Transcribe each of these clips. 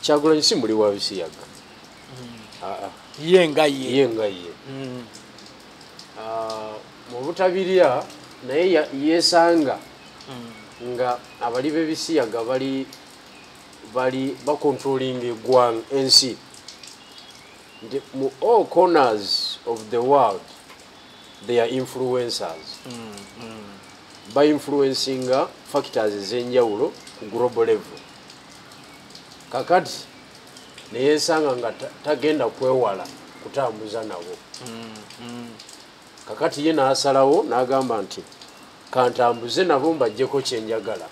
Kyagulanyi si muli wa Bisiyaga. Yengaye. Mu butabirya naye yesanga nga abali b'Ebisiyaga bali controlling eggwanga ensi. Mu all corners of the world they are influencers. By influencing factors ez'enjawulo ku global level. Kakati neyesanga nga tagenda kwewala kutambuza nabo. Kakati ye n'asalawo n'agamba nti kantambuze nabo mbajjeko kyenjagala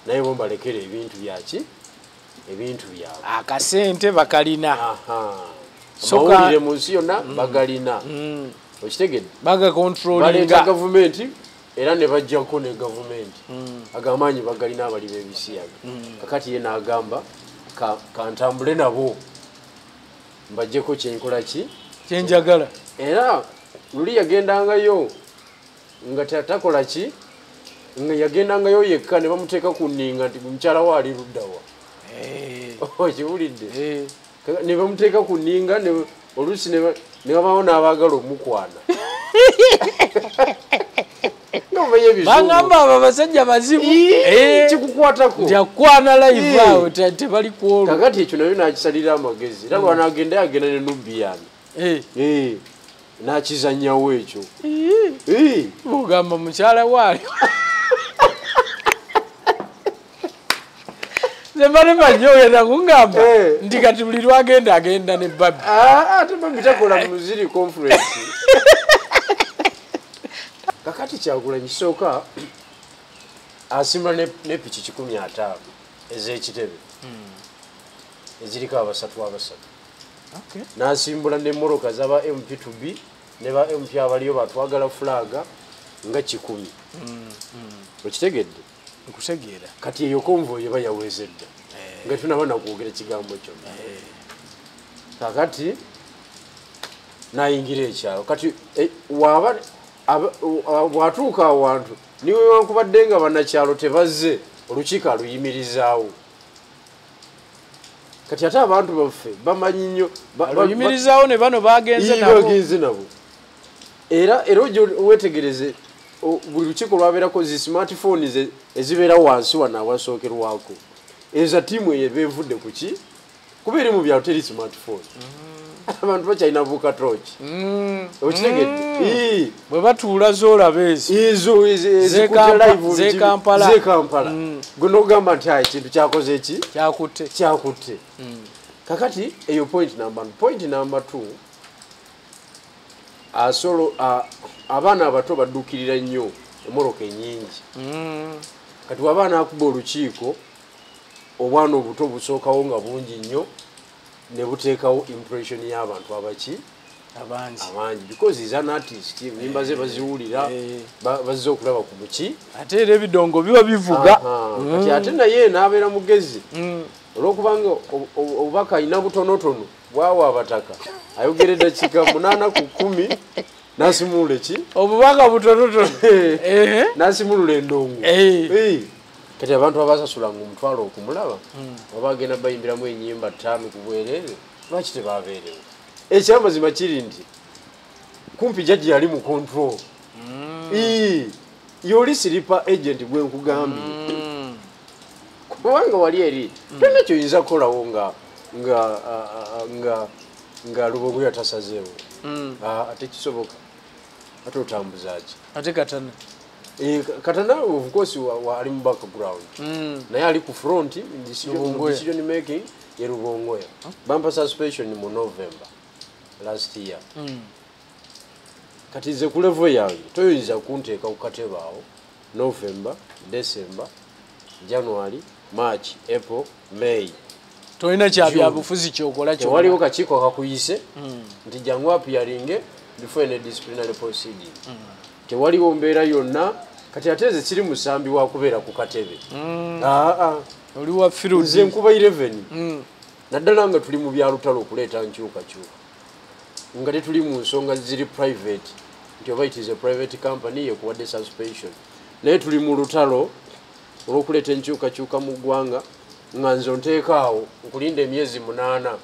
naye bo mbalekera ebintu byaki ebintu byabwe akasente bakalina amawulire mu nsi yonna bagalina okitegedde baleeta gavumenti era ne bajjako ne gavumenti agamaanyi bagalina abali b'Ebisiyaga. Kakati ye n'agamba kantambule nabo mbajjeko kyenkola ki kyenjagala. Era luli yagendangayo nga takola ki nga yagendangayo yekka ne bamuteeka ku nninga nti mukyala we ali luddawa. Okiwulidde? Ne bamuteeka ku nninga oluusi ne babaawo n'abaagala omukwana. Bangamba abo abasajja bazibu kikukwatako nti akwana live awo tebali kwolwo. Kakati ekyo nayo n'akisalira amagezi era lwanagenda yagenda ne Nubian n'akizannyawo ekyo. Ogamba mukyala waali Zembale banyoyera kungamba nti kati buli lwagenda agenda ne Babi. Ate Babi takola muziri conference. Kakati Kyagulanyi kisooka asimba ne piki 15 ez'ekitebe eziriko abasatu. N'asimbula ne moroka z'aba MP2B ne ba MP abaliyo batwagala fulaga nga 10. Okitegedde? Nkutegeera. Kati eyo konvoyi eba yawezedda nga tunaba nakwogera ekigambo kyonna. Kakati n'ayingira ekyalo. Kati bw'atuuka awantu niwe wankubadde nga bannakyalo tebazze olukiiko aluyimirizaawo. Kati ate abantu baffe bamanyi nnyo aluyimirizaawo ne bano bagenze nabo. Era wetegereze buli lukiiko lwabeerako zi smartphone ezibeera wansi wano awasookerwako. Eza ttiimu eyo beevudde ku ki? Kuba eri mu byalo teri smartphone. Abantu bakyalina buuka torch. Okitegedde? Bwe batuula zoolaba ezo z'Ekampala. Gwe n'ogamba nti ekintu kyakoze ki? Kyakutte. Kakati eyo point number 1. Point number 2, abaana abato baddukirira nnyo emoroka ennyingi. Kati wabaana akuba olukiiko obwana obuto busookawo nga bungi nnyo ne buteekawo impression y'abantu abangi because he's an artist. Nimba ze baziwulira bazze okulaba ku muki ate era ebidongo biba bivuga. Kati ate naye n'abeera mugezi olw'okubanga obubaka alina butonotono bwawa abataka ayogera eddakiika 8 ku 10 n'asimulula ki obubaka butonotono n'asimulula endongo. Kati abantu abasasulanga omutwalo okumulaba babagenda bayimbiramu ennyimba 5 ku bwereere lwaki tebaabeerewo. Ekyamazima kiri nti kumpi jjajja yali mu control. Yoli siripa agent gwe nkugambye. Kubanga wali eri tonna kyoyinza kukolawo nga Lubongo yatasazeewo. Ate kisoboka ate otambuzaaki ate Katana. Katana of course ali mu background. Naye ali ku front decision making ye Lubongoya. Bumper suspension mu November last year. Kati ze ku level yange toyinza kunteeka ku katebe awo November, December, January, March, April, May. Toyina kyabyabufuzi kyokola kyo. Waliwo kakiiko kakuyise nti jangu appearing before any disciplinary proceeding. Tewaliwo mbeera yonna kati ateze kiri musambi wa kubeera ku katebe. Oli wa field nze nkuba 11. Naddala nga tuli mu byalutalo okuleeta nkyukakyuka nga tetuli mu nsonga ziri private nti oba it is a private company yekuwadde suspension naye tuli mu lutalo olw'okuleeta enkyukakyuka mu ggwanga nga nze onteekaawo nkulinda emyezi 8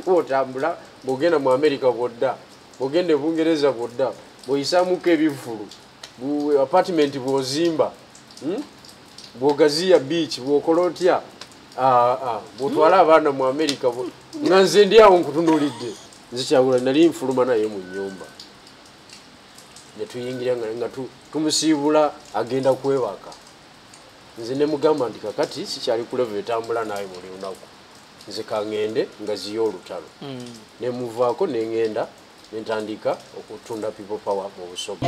otambula bw'ogenda mu America bwodda bw'ogenda e Bungereza bwodda bw'oyisaamuko ebivvulu apartment bw'ozimba bw'ogaziya beach bw'okola otya bw'otwala abaana mu America nga nze ndi awo nkutunuulidde nze Kyagulanyi nali nfuluma naye mu nnyumba ne tuyingira nga tumusiibula agenda kwebaka nze ne mugamba nti kakati sikyali ku level etambula naye buli lunaku nze kaŋŋende nga ziyo olutalo ne muvaako ne ŋŋenda ne ntandika okutunda people power mu Busoga.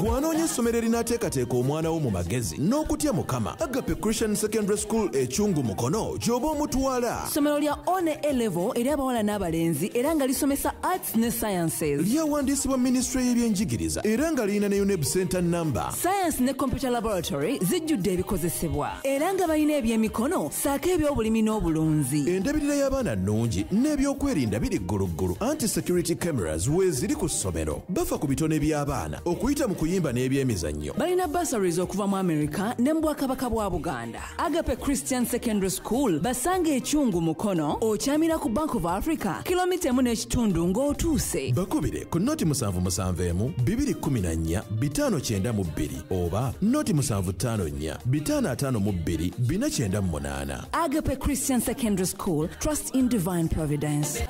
Bw'anoonya essomero erinaateekateeka omwana wo mu magezi n'okutya Mukama, Agape Christian Secondary School Ekyungu Mukono gy'oba omutwala. Ssomero lya one A-level eri abawala n'abalenzi era nga lisomesa arts ne sciences. Lyawandiisibwa Ministry y'ebyenjigiriza era nga lirina ne UNEB Center number. Science ne computer laboratory zijjudde ebikozesebwa era nga balina ebyemikono saako eby'obulimi n'obulunzi. Endabirira y'abaana nnungi n'ebyokwerinda biri gguluggulu. Anti-security cameras weeziri ku ssomero. Bafa ku bitone by'abaana okuyita mu kuyimba n'ebyemizannyo. Balina bursaries okuva mu America ne mu Bwakabaka bwa Buganda. Agape Christian Secondary School basanga Ekyungu Mukono okyamira ku Bank of Africa kilomita 1.5 ng'otuuse. Bakubire ku noti 771 214 592 oba noti 754 552 498. Agape Christian Secondary School, trust in divine providence.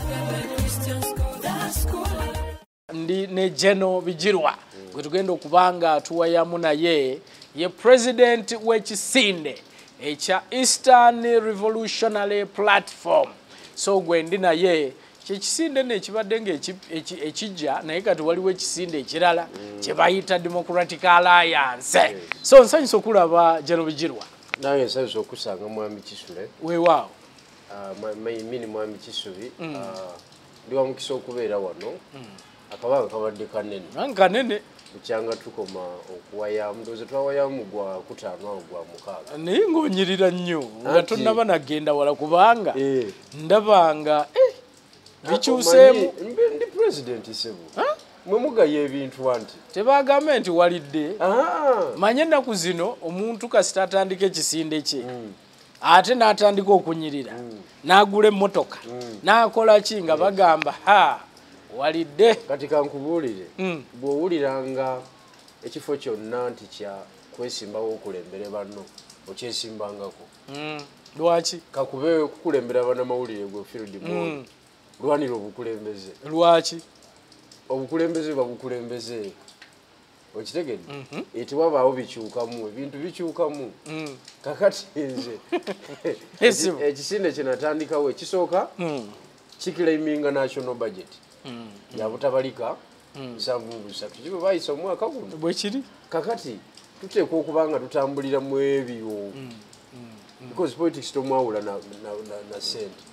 Ndi ne General Bijirwa gwe tugenda okubanga atuwayamu naye ye president w'ekisinde ekya Eastern Revolutionary Platform. So gwe ndi naye kyekisinde nekibadde ng'ekijja naye kati waliwo ekisinde ekirala kye bayita Democratic Alliance. So nsanyusa okulaba General Bijirwa. Naye nsanyusa okusanga Mwami Kisule. Weewaawo. Mini Mwami Kisubi. Ndi wa mukisa okubeera wano. Akabanga kabadde kanene. Kanene. Bukyanga tukoma okuwaya ndoze twawayamu gwa kutaano awo gwa mukaaga. Naye ng'onyirira nnyo nga tonnaba nagenda wala kubanga ndabanga bikyuseemu. Ndi president Sebo. Mwe mugaye ebintu anti. Tebagambe nti walidde. Manye ennaku zino omuntu kasita atandika ekisinde kye. Ate n'atandika okunyirira. N'agula emmotoka. N'akola ki nga bagamba walidde. Kati kankubuulire bw'owuliranga ekifo kyonna nti kya kwesimbawo okulembera banno okyesimbangako. Lwaki? Kakube kukulembera bannamawulire gwe field boy. Lwanira obukulembeze. Lwaki? Obukulembeze babukulembeze. Okitegedde? Tewabaawo bikyukamu, ebintu bikyukamu. Kakati nze ekisinde kye natandikawo ekisooka kikilaiminga national budget. Ya butabalika 7 kibe bayisa omwaka guno bwe kiri kakati tuteekwa okubanga tutambulira mu ebyo because politics tomwawula na sente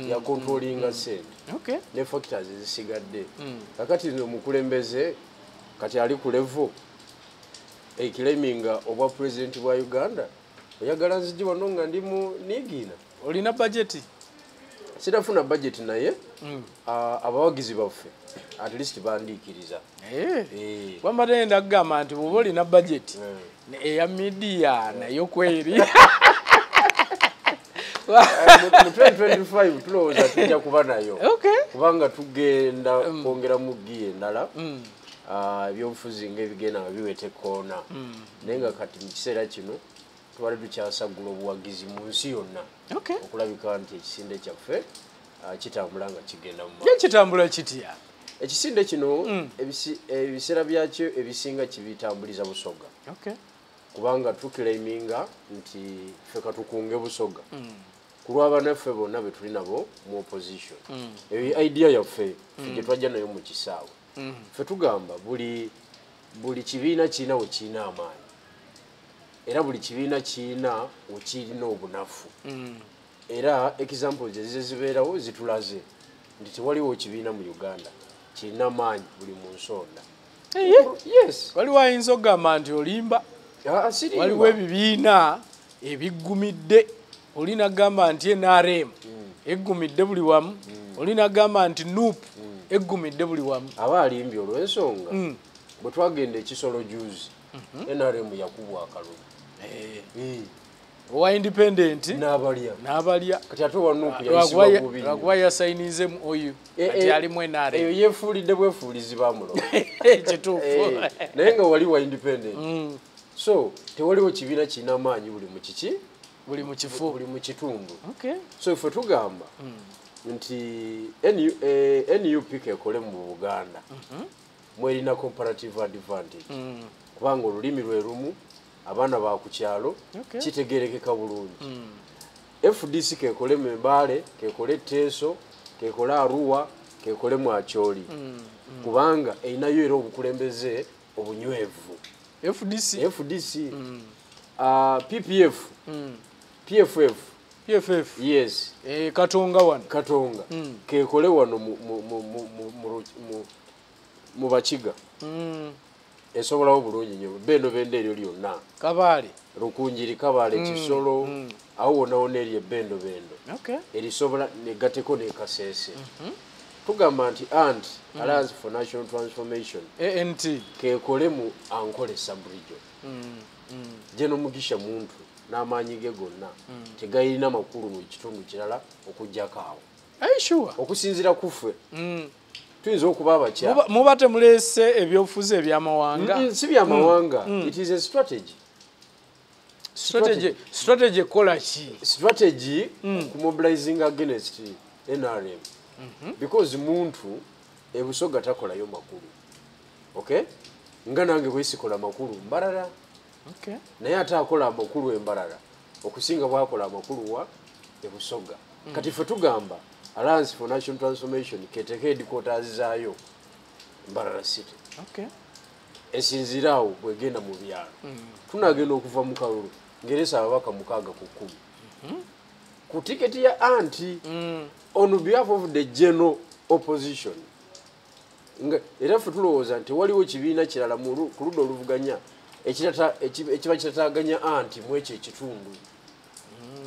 ya controlling sente ne factors ezisigadde kakati nze omukulembeze kati ali ku level claiming obwa president bwa Uganda oyagala nzigi wano nga ndi mu Nigiina. Olina budget? Sitafuna budget naye abawagizi baffe at least bandiikiriza. Wambadde ndagamba nti bw'oba olina budget eya media nayo kweri. Mu 2025 tulowooza tujja kuba nayo kubanga tugenda kwongera mu giye endala ebyobufuzi ng'ebigenda nga biwete koona naye nga kati mu kiseera kino twali tukyasagula obuwagizi mu nsi yonna okulabika nti ekisinde kyaffe kitambula nga kigenda mu maaso. Kitambula kitya? Ekisinde kino ebiseera byakyo ebisinga kibitambuliza Busoga kubanga tukilayiminga nti ffe katukunge Busoga ku lw'abanaffe bonna be tuli nabo mu opposition. Eyo idea yaffe gye twajja nayo mu kisaawe. Ffe tugamba buli kibiina kirina we kirina amaanyi era buli kibiina kirina we kirina obunafu. Era examples ezibeerawo zitulaze nti tewaliwo kibiina mu Uganda kirina maanyi buli mu nsonda. Yes. Waliwo ayinza okugamba nti olimba. Waliwo ebibiina ebiggumidde. Olina gamba nti NRM eggumidde buli wamu. Olina gamba nti NUP eggumidde buli wamu aba alimbye olw'ensonga bwe twagenda ekisolo juzi NRM yakubwa akalulu owa independent n'abalya kati ate wanuuku yayisibwa bubi lwakuba yasayinizemu oyu kati alimu NRM eyo yeefuulidde bwefuulizi bamuloba kituufu naye nga wali wa independent so tewaliwo kibiina kirina amaanyi buli mu kiki buli mu kifo buli mu kitundu okay so ife tugamba nti NUP kekole mu Buganda mwelina comparative advantage kubanga olulimi lwe lumu abaana ba ku kyalo kitegerekeka bulungi FDC kekole mu Mbale kekole Teso kekole Arua kekole mu Acholi kubanga einayo era obukulembeze obunywevu FDC PPF PFF yes Katonga wano Katonga kekole wano mu Bakiga esobolawo bulungi nnyo beno bende eryo lyonna Kabale Rukunjiri Kabale Kisolo awo wonna eryo bendo erisobola negateko ne Kasese tugamba nti Alliance for National Transformation ANT kekole mu Ankole Sub-Region Jeno Mugisha muntu n'amaanyi ge gonna tegayirina makulu mu kitundu kirala okujjako awo sure okusinzira kuffe tuyinza okuba abakya muba temulese ebyobufuzi ebyamawanga si byamawanga it is a strategy kola ki strategy kumobilizing against NRM because muntu ebusoga takolayo makulu okay nga nange bwesikola makulu mbalala okay naye ate akola amakulu embalala okusinga bwakola amakulu wa ebusoga kati ffe tugamba Alliance for National Transformation keteke headquarters zaayo Mbarara City okay esinziraawo bwegenda mu byalo tunagenda okuva mu kalulu ngeresa ababaka mukaaga ku 10 ku tiketi ya anti on behalf of the general opposition era ffe tulowooza nti waliwo kibiina kirala ku ludda oluvuganya ekiba kitataaganya anti mu ekyo ekitundu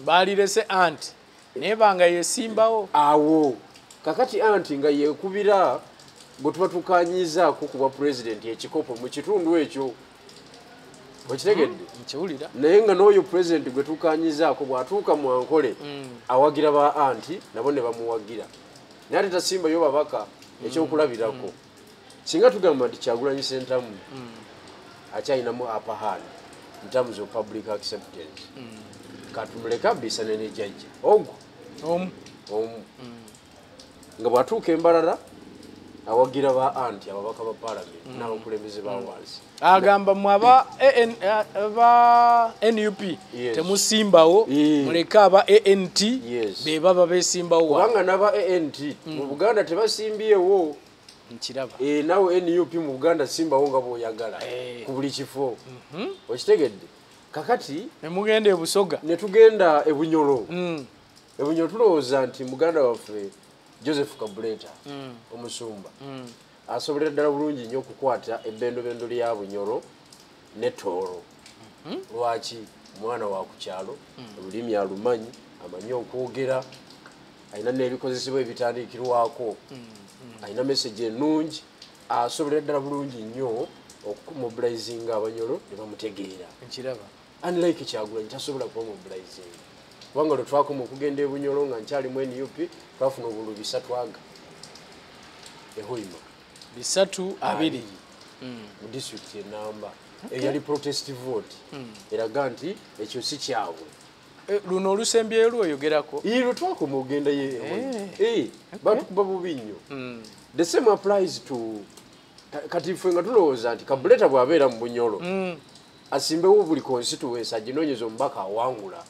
baalirese anti naye banga yesimbawo awo kakati anti nga yeekubira bwe tuba tukanyizaako kuba president ekikopo mu kitundu ekyo okitegedde nkiwulira naye nga n'oyo president gwe tukanyizaako bw'atuuka mu Ankole awagira ba anti nabo ne bamuwagira naye ate tasimbayo babaka ekyokulabirako singa tugamba nti Kyagulanyi Ssentamu akyayinamu upper hand in terms of public acceptance katumuleka bisane ne judge ogwo nga bwatuuka embalala awagira ba anti ababaka ba parliament n'abakulembeze ba wansi agamba mu aba NUP temusimbawo muleka aba ANT be baba besimbawo kubanga n'aba ANT mu Buganda tebasimbyewo nkiraba nawe NUP mu Buganda simbawo nga bw'oyagala ku buli kifo okitegedde kakati nemugenda ebusoga netugenda ebunyolo ebunyolo tulowooza nti muganda waffe Joseph Kabuleta omusumba asobolera ddala bulungi nnyo okukwata ebbendobendo lya Bunyolo ne Tooro lwaki mwana wa ku kyalo olulimi alumanyi amanyi okwogera alina n'ebikozesebwa ebitandikirwako alina message ennungi asobolera ddala bulungi nnyo okumobilizinga Abanyolo ne bamutegeera nkiraba unlike Kyagulanyi tasobola kumobilizinga kubanga lwe twakoma okugenda ebunyolo nga nkyalimu NUP twafuna obululu 3 aga ehoima 3-2 mu district enamba eyali protest vote eraga nti ekyo si kyabwe luno olusembyeyo lwoyogerako lwe twakoma okugenda batukuba bubi nnyo the same applies to kati ffe nga tulowooza nti Kabuleta bw'abeera mu Bunyolo asimbewo buli constituency aginoonyeza omubaka awangula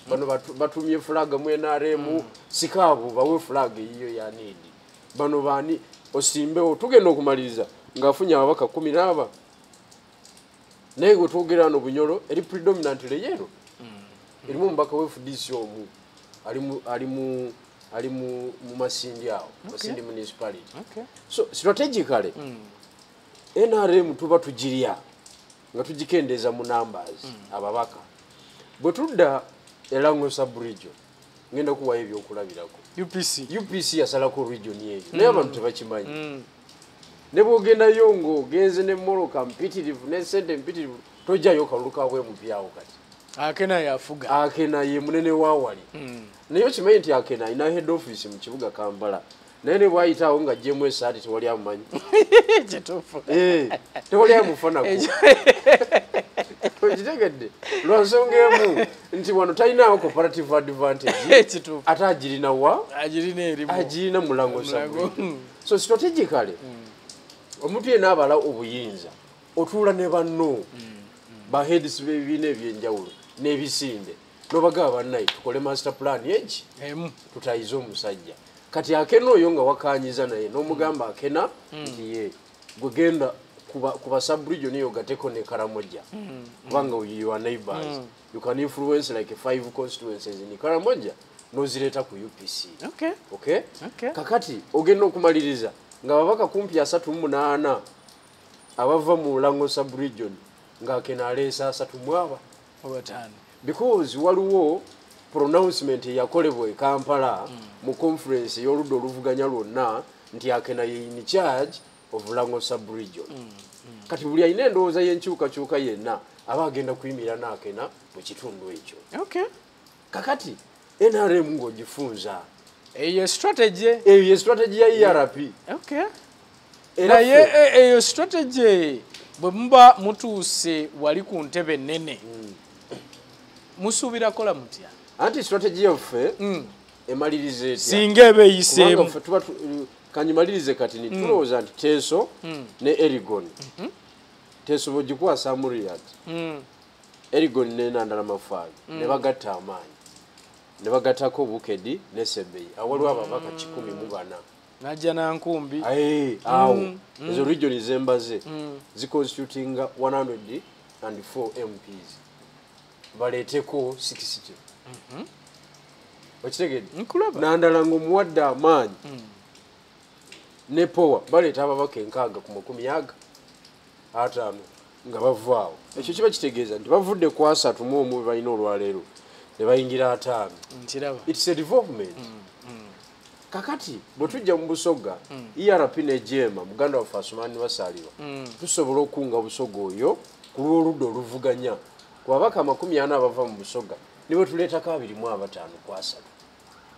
bano batumye flag mu NRM sikaabo bawe flag yiyo ya need bano bani osimbewo tugenda okumaliriza ngaafunye ababaka 10 naye gwe twogera no Bunyolo eri predominantly yero erimu omubaka we FDC omu ali mu Masindi awo Masindi municipality so strategically NRM tuba tujirya nga tujikendeza mu numbers ababaka bwe tudda Elango Sub-Region ngenda kuwayo ebyokulabirako UPC yasalako region yeyo naye abantu tebakimanyi ne bw'ogendayo ng'ogenze ne moroka mpitirivu ne sente mpitirivu tojjayo kalulu kabwe mupyawo kati Akena yafuga Akena ye munene waawali naye okimanyi nti Akena ina head office mu kibuga Kampala naye ne bwayitawo nga jjemu esaati tewali amumanyi tewali amufanako okitegedde lwansonga emu nti wano talinawo comparative advantage ate agirina wa agirina mulango sabwe so strategically omuntu yenna abala obuyinza otuula ne banno baheads b'ebibiina ebyenjawulo n'ebisinde n'obagaba bannaye tukole master plan eki tutayize omusajja kati Akena oyo nga wakanyiza naye n'omugamba Akena nti ye gwegenda kuba sub-region eyo gateko ne Karamoja kubanga you are neighbors you can influence like 5 constituencies in Karamoja nozireta ku UPC okay kakati ogenda okumaliriza nga babaka kumpi 38 abava mu Lango sub-region nga Akena alesa 3 obatani because waliwo pronouncement yakolebwa e Kampala mu conference y'oludda oluvuganya lwonna nti Akena ye in charge of Lango sub-region kati buli ayina endowooza y'enkyukakyuka yenna aba agenda kuyimira n'Akena mu kitundu ekyo kakati NRM ng'ogifunza eyo strategy ya ERP naye eyo strategy bwe muba mutuuse wali ku ntebe nnene musuubira kola mutya anti strategy yaffe emalirize etya singa ebe eyiseemu kanyimalirize kati ni tulowooza nti Teso ne Erigon Teso bw'ogikwasa mu Riyadh Erigon ne Nandala Mafaayi ne bagatta amaanyi ne bagattako Bukedi ne Sebeyi awaliwo ababaka 14 najja na Nkumbi awo ezo region zembaze ziconstitutinga 104 MPs baleeteko 60 okitegedde Nandala ng'omuwadde amaanyi ne power baleeta ababaka 6 ku 5 nga bavaawo ekyo kiba kitegeeza nti bavudde ku 3 mu omu balina olwaleero ne bayingira 5 it's a development kakati bwe tujja mu Busoga ERP ne Jema muganda waffe Asumani Basalirwa tusobola okunga Busoga oyo ku lw'oludda oluvuganya ku babaka 40 abava mu Busoga nibo tuleetako 25 ku 3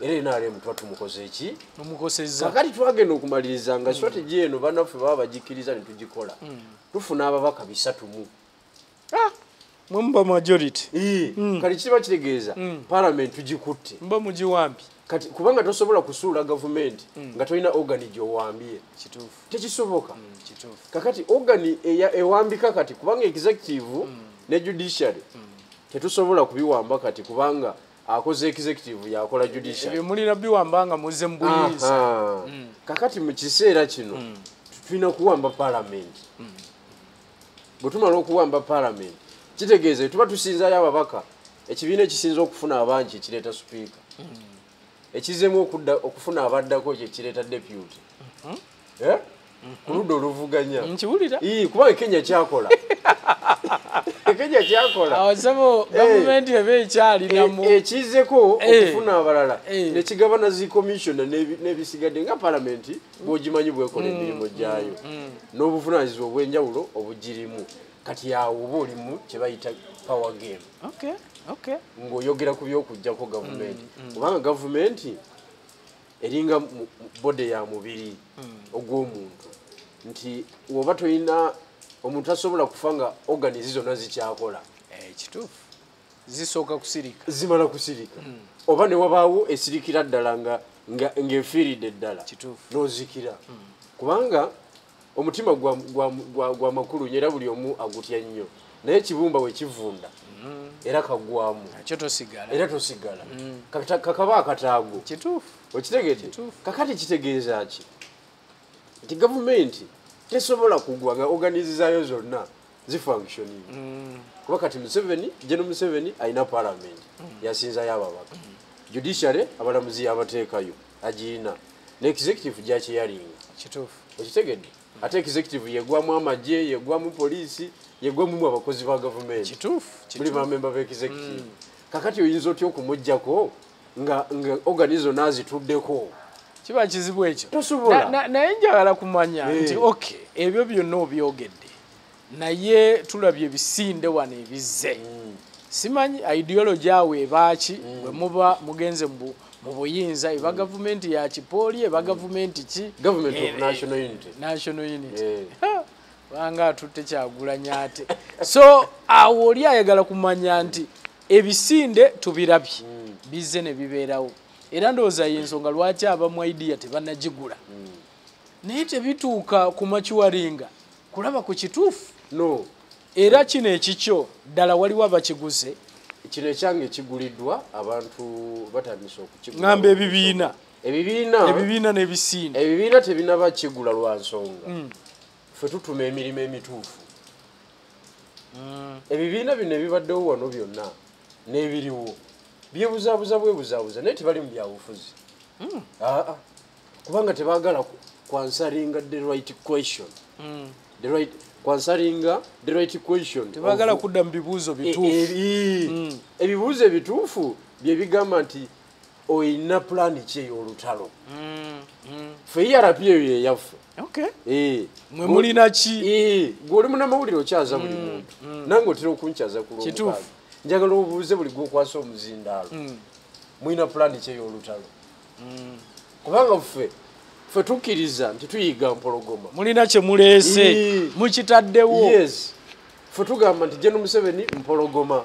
era NRM tuba tumukoze eki nomukosezza kakati twagenda okumaliriza nga strategy eno bannaffe baba bagikiriza ne tugikola tufuna ababaka 3 mumba majority kati kiba kitegeeza parliament tugikutte mba mugiwambi kati kubanga tosobola kusuula government nga tolina organi gy'owambye tekisoboka kakati organi ewambika kati kubanga executive ne judiciary tetusobola kubiwamba kati kubanga akoze executive yakola judiciary mulira biwambanga muze mbuyiriza kakati mu kiseera kino tulina kuwamba parliament bwe tumala okuwamba parliament kitegeeze tuba tusinzayo ababaka ekibiina ekisinza okufuna abangi kireeta speaker ekizemu okufuna abaddako kireeta deputy kuludda oluvuganya nkiwulira kubanga Kenya kyakola Kenya kyakola awasabo government ebe ekyalinamu ekizeko okufuna abalala nekigabana zi commissioner n'ebisigadde nga parliament bw'ogimanyi bwekola emirimu gyayo n'obuvunaanyizibwa obw'enjawulo obugirimu kati awo oba olimu kye bayita power game ng'oyogera ku by'okuggyako gavumenti kubanga gavumenti eringa bode ya mubiri ogw'omuntu nti woba toyina omuntu asobola kufa nga organizi zonna zikyakola kituufu zisooka kusirika zimala kusirika oba ne wabaawo esirikira ddala ng'efiiridde ddala n'ozikira kubanga omutima gwa makulu era buli omu agutya nnyo naye ekibumba we kivunda era kagwamu era tosigala kakaba akataago okitegedde kakati kitegeeza ki nti gavumenti tesobola kugwa nga organizizaayo zonna zifunctioning kuba kati General Museveni alina parliament yasinzayo ababaka judiciary abalamuzi yabateekayo agirina ne executive gyakyeyalinga okitegedde ate executive yegwamu amagye yegwamu poliisi yegwamu abakozi ba gavumenti buli bamemba ba executive kakati oyinza otya okumuggyako nga organizo nazituddeko kiba kizibu ekyo tosobola naye njagala kumanya nti okay ebyo byonna obyogedde naye tulabye ebisinde wano ebizze simanyi ideology awe ebaaki bwe muba mugenze mu buyinza eba gavumenti ya kipooli eba gavumenti ki government of national unity banga atutte Kyagulanyi ate so awo oli ayagala kumanya nti ebisinde tubirabye bizze ne bibeerawo era ndowooza y'ensonga lwaki abamu idea tebannagigula naye tebituuka ku makiwaringa kulaba ku kituufu no era kino ekikyo ddala waliwo abakiguze kino ekyange kiguliddwa abantu batandise okukigula ngamba ebibiina n'ebisinde ebibiina tebinaba kigula lwa nsonga ffe tutuma emirimu emituufu ebibiina bino ebibaddewo wano byonna n'ebiriwo byebuzaabuza naye tebali mu byabufuzi kubanga tebaagala kwansalinga the right question kwansalinga the right question tebagala kudda mu bibuuzo bituufu ebibuuzo ebituufu bye bigamba nti oyina pulaani ki ey'olutalo ffe ERP eyo yeyaffe mwe mulina ki gw'oli munamawulire okyaza buli muntu nange otera okunkyaza ku lwomukaaga njagala obuuze buli gwokwasa omuzindaalo mulina pulaani ki ey'olutalo kubanga ffe tukkiriza nti tuyiga mpologoma mulina kye muleese mukitaddewo yes ffe tugamba nti General Museveni mpologoma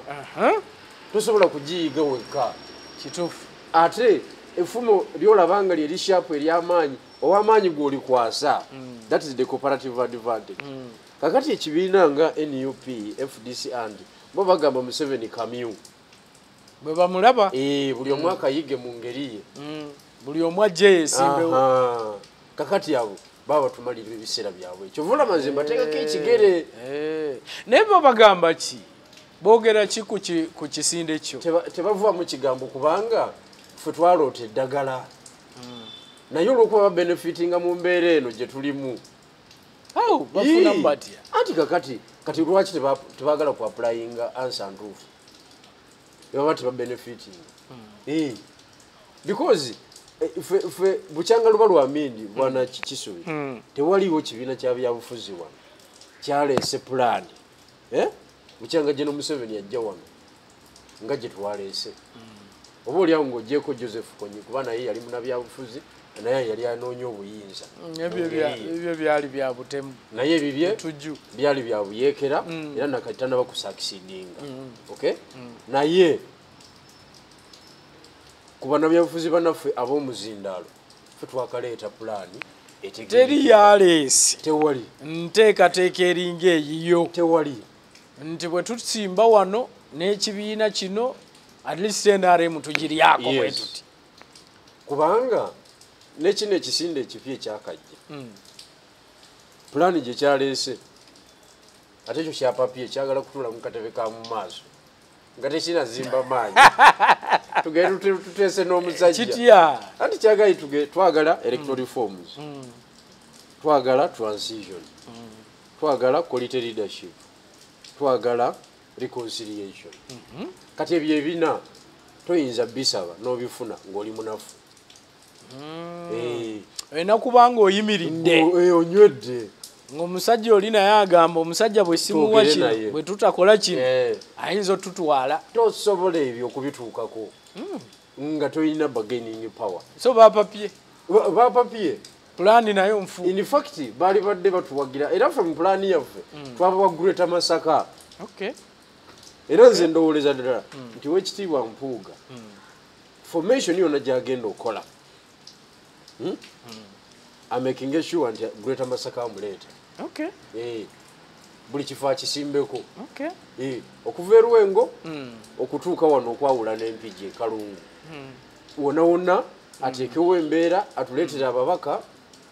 tosobola kugiyiga wekka kituufu ate effumo lyolabanga lye lishapu ery'amaanyi ow'amaanyi gw'olikwasa that is the cooperative advantage kakati ekibiina nga NUP FDC and bo bagamba Museveni kamyu bwe bamulaba buli omu akayige mu ngeri ye buli omu ajje yeesimbewo kakati abo baba tumalira ebiseera byabwe ekyo vula mazima bateekako ekigere naye bo bagamba ki boogera ki ku kisinde kyo tebavaamu kigambo kubanga ffe twaloota eddagala naye olwokuba babenefitinga mu mbeera eno gye tulimu bafuna batya anti kati lwaki tebaagala ku applyinga answer ntuufu ebaba tebabenefitinga because ffe bukyanga luba lwa mindi bwana Kisubi tewaliwo kibiina kya byabufuzi wano kyaleese pulaani bukyanga General Museveni yajja wano nga gye twaleese oba oliawo ng'ogyeko Joseph Kony kuba naye yali munabyabufuzi naye yali anoonya obuyinza ebyo byali bya butemu naye ebibye byali bya buyeekera era nakati tanaba kusakisidinga naye ku bannabyabufuzi bannaffe ab'omuzindaalo ffe twakaleeta pulaani teri yaleesi tewali nteekateeka eringa eyiyo tewali nti bwe tusimba wano n'ekibiina kino at least NRM tugiryako bwe tuti kubanga nekino ekisinde ekipya ekyakajja pulaani gye kyaleese ate ekyo kyapapye kyagala kutuula mu katebe ka mu maaso nga tekinazimba maanyi tugende tuteese n'omusajja anti kyagali twagala electoral reforms twagala transition twagala quality leadership twagala reconciliation kati ebyo ebina toyinza bisaba n'obifuna ng'oli munafu olina kubanga oyimiridde onywedde ng'omusajja oli naye agamba omusajja bwe simuwa kino bwe tutakola kino ayinza otutwala tosobola ebyo okubituukako nga toyina bargaining power so bapapye pulaani nayo nfu in fact baali badde batuwagira era ffe mu pulaani yaffe twabawa Greater Masaka era nze ndowoleza ddala nti wekitiibwa Mpuuga formation yonna gyagenda okola amaking sure nti Greater Masaka amuleeta buli kifo akisimbeko okuva e Lwengo okutuuka wano okwawula n'empigi e Kalungu wonna wonna ateekewo embeera atuleetera ababaka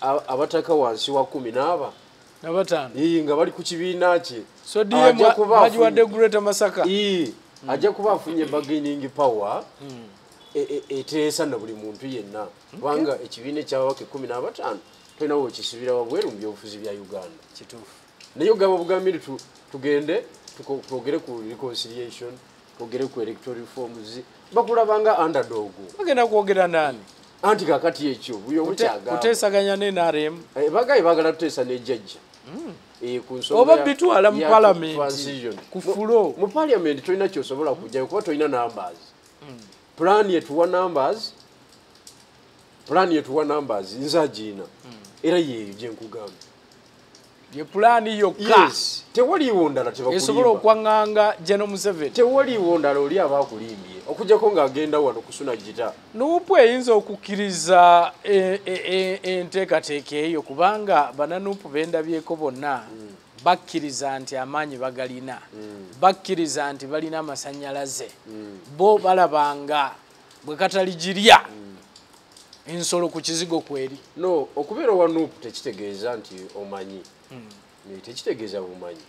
abataka wansi wa 10 n'abataano nga bali ku kibiina kye so bagiwadde Greater Masaka ajja kuba afunye bargaining power eteesa na buli muntu yenna kubanga ekibiina eky'ababaka 15 tolina wekisibira wabweru mu byobufuzi bya Uganda kituufu naye ogamba bugambire tugende twogere ku reconciliation twogere ku electoral reforms bakulabanga underdog bagenda kwogera nani anti kakati ekyo buyo mukyagamba kuteesaganya ne NRM bagayi bagala tuteesa n'ejjajja ku nsonga oba bitwala mu parliament ku fulo mu parliament tolina kyosobola kujjayo kuba tolina numbers plan yetuwa numbers nza giina era yeeyo gye nkugamba ye pulaani yokka tewaliiwo ndala esobola okwaŋŋanga General Museveni tewaliiwo ndala oli aba akulimbye okujjako ng'agenda wano kusuna gita nuupu eyinza okukkiriza enteekateeka eyo kubanga bananuupu bendabyeko bonna bakkiriza nti amaanyi bagalina bakkiriza nti balina amasannyalaze bo balabanga bwe kataligirya ensolo ku kizigo kweri no okubeera owa nuupu tekitegeeza nti omanyi tekitegeeza bumanyi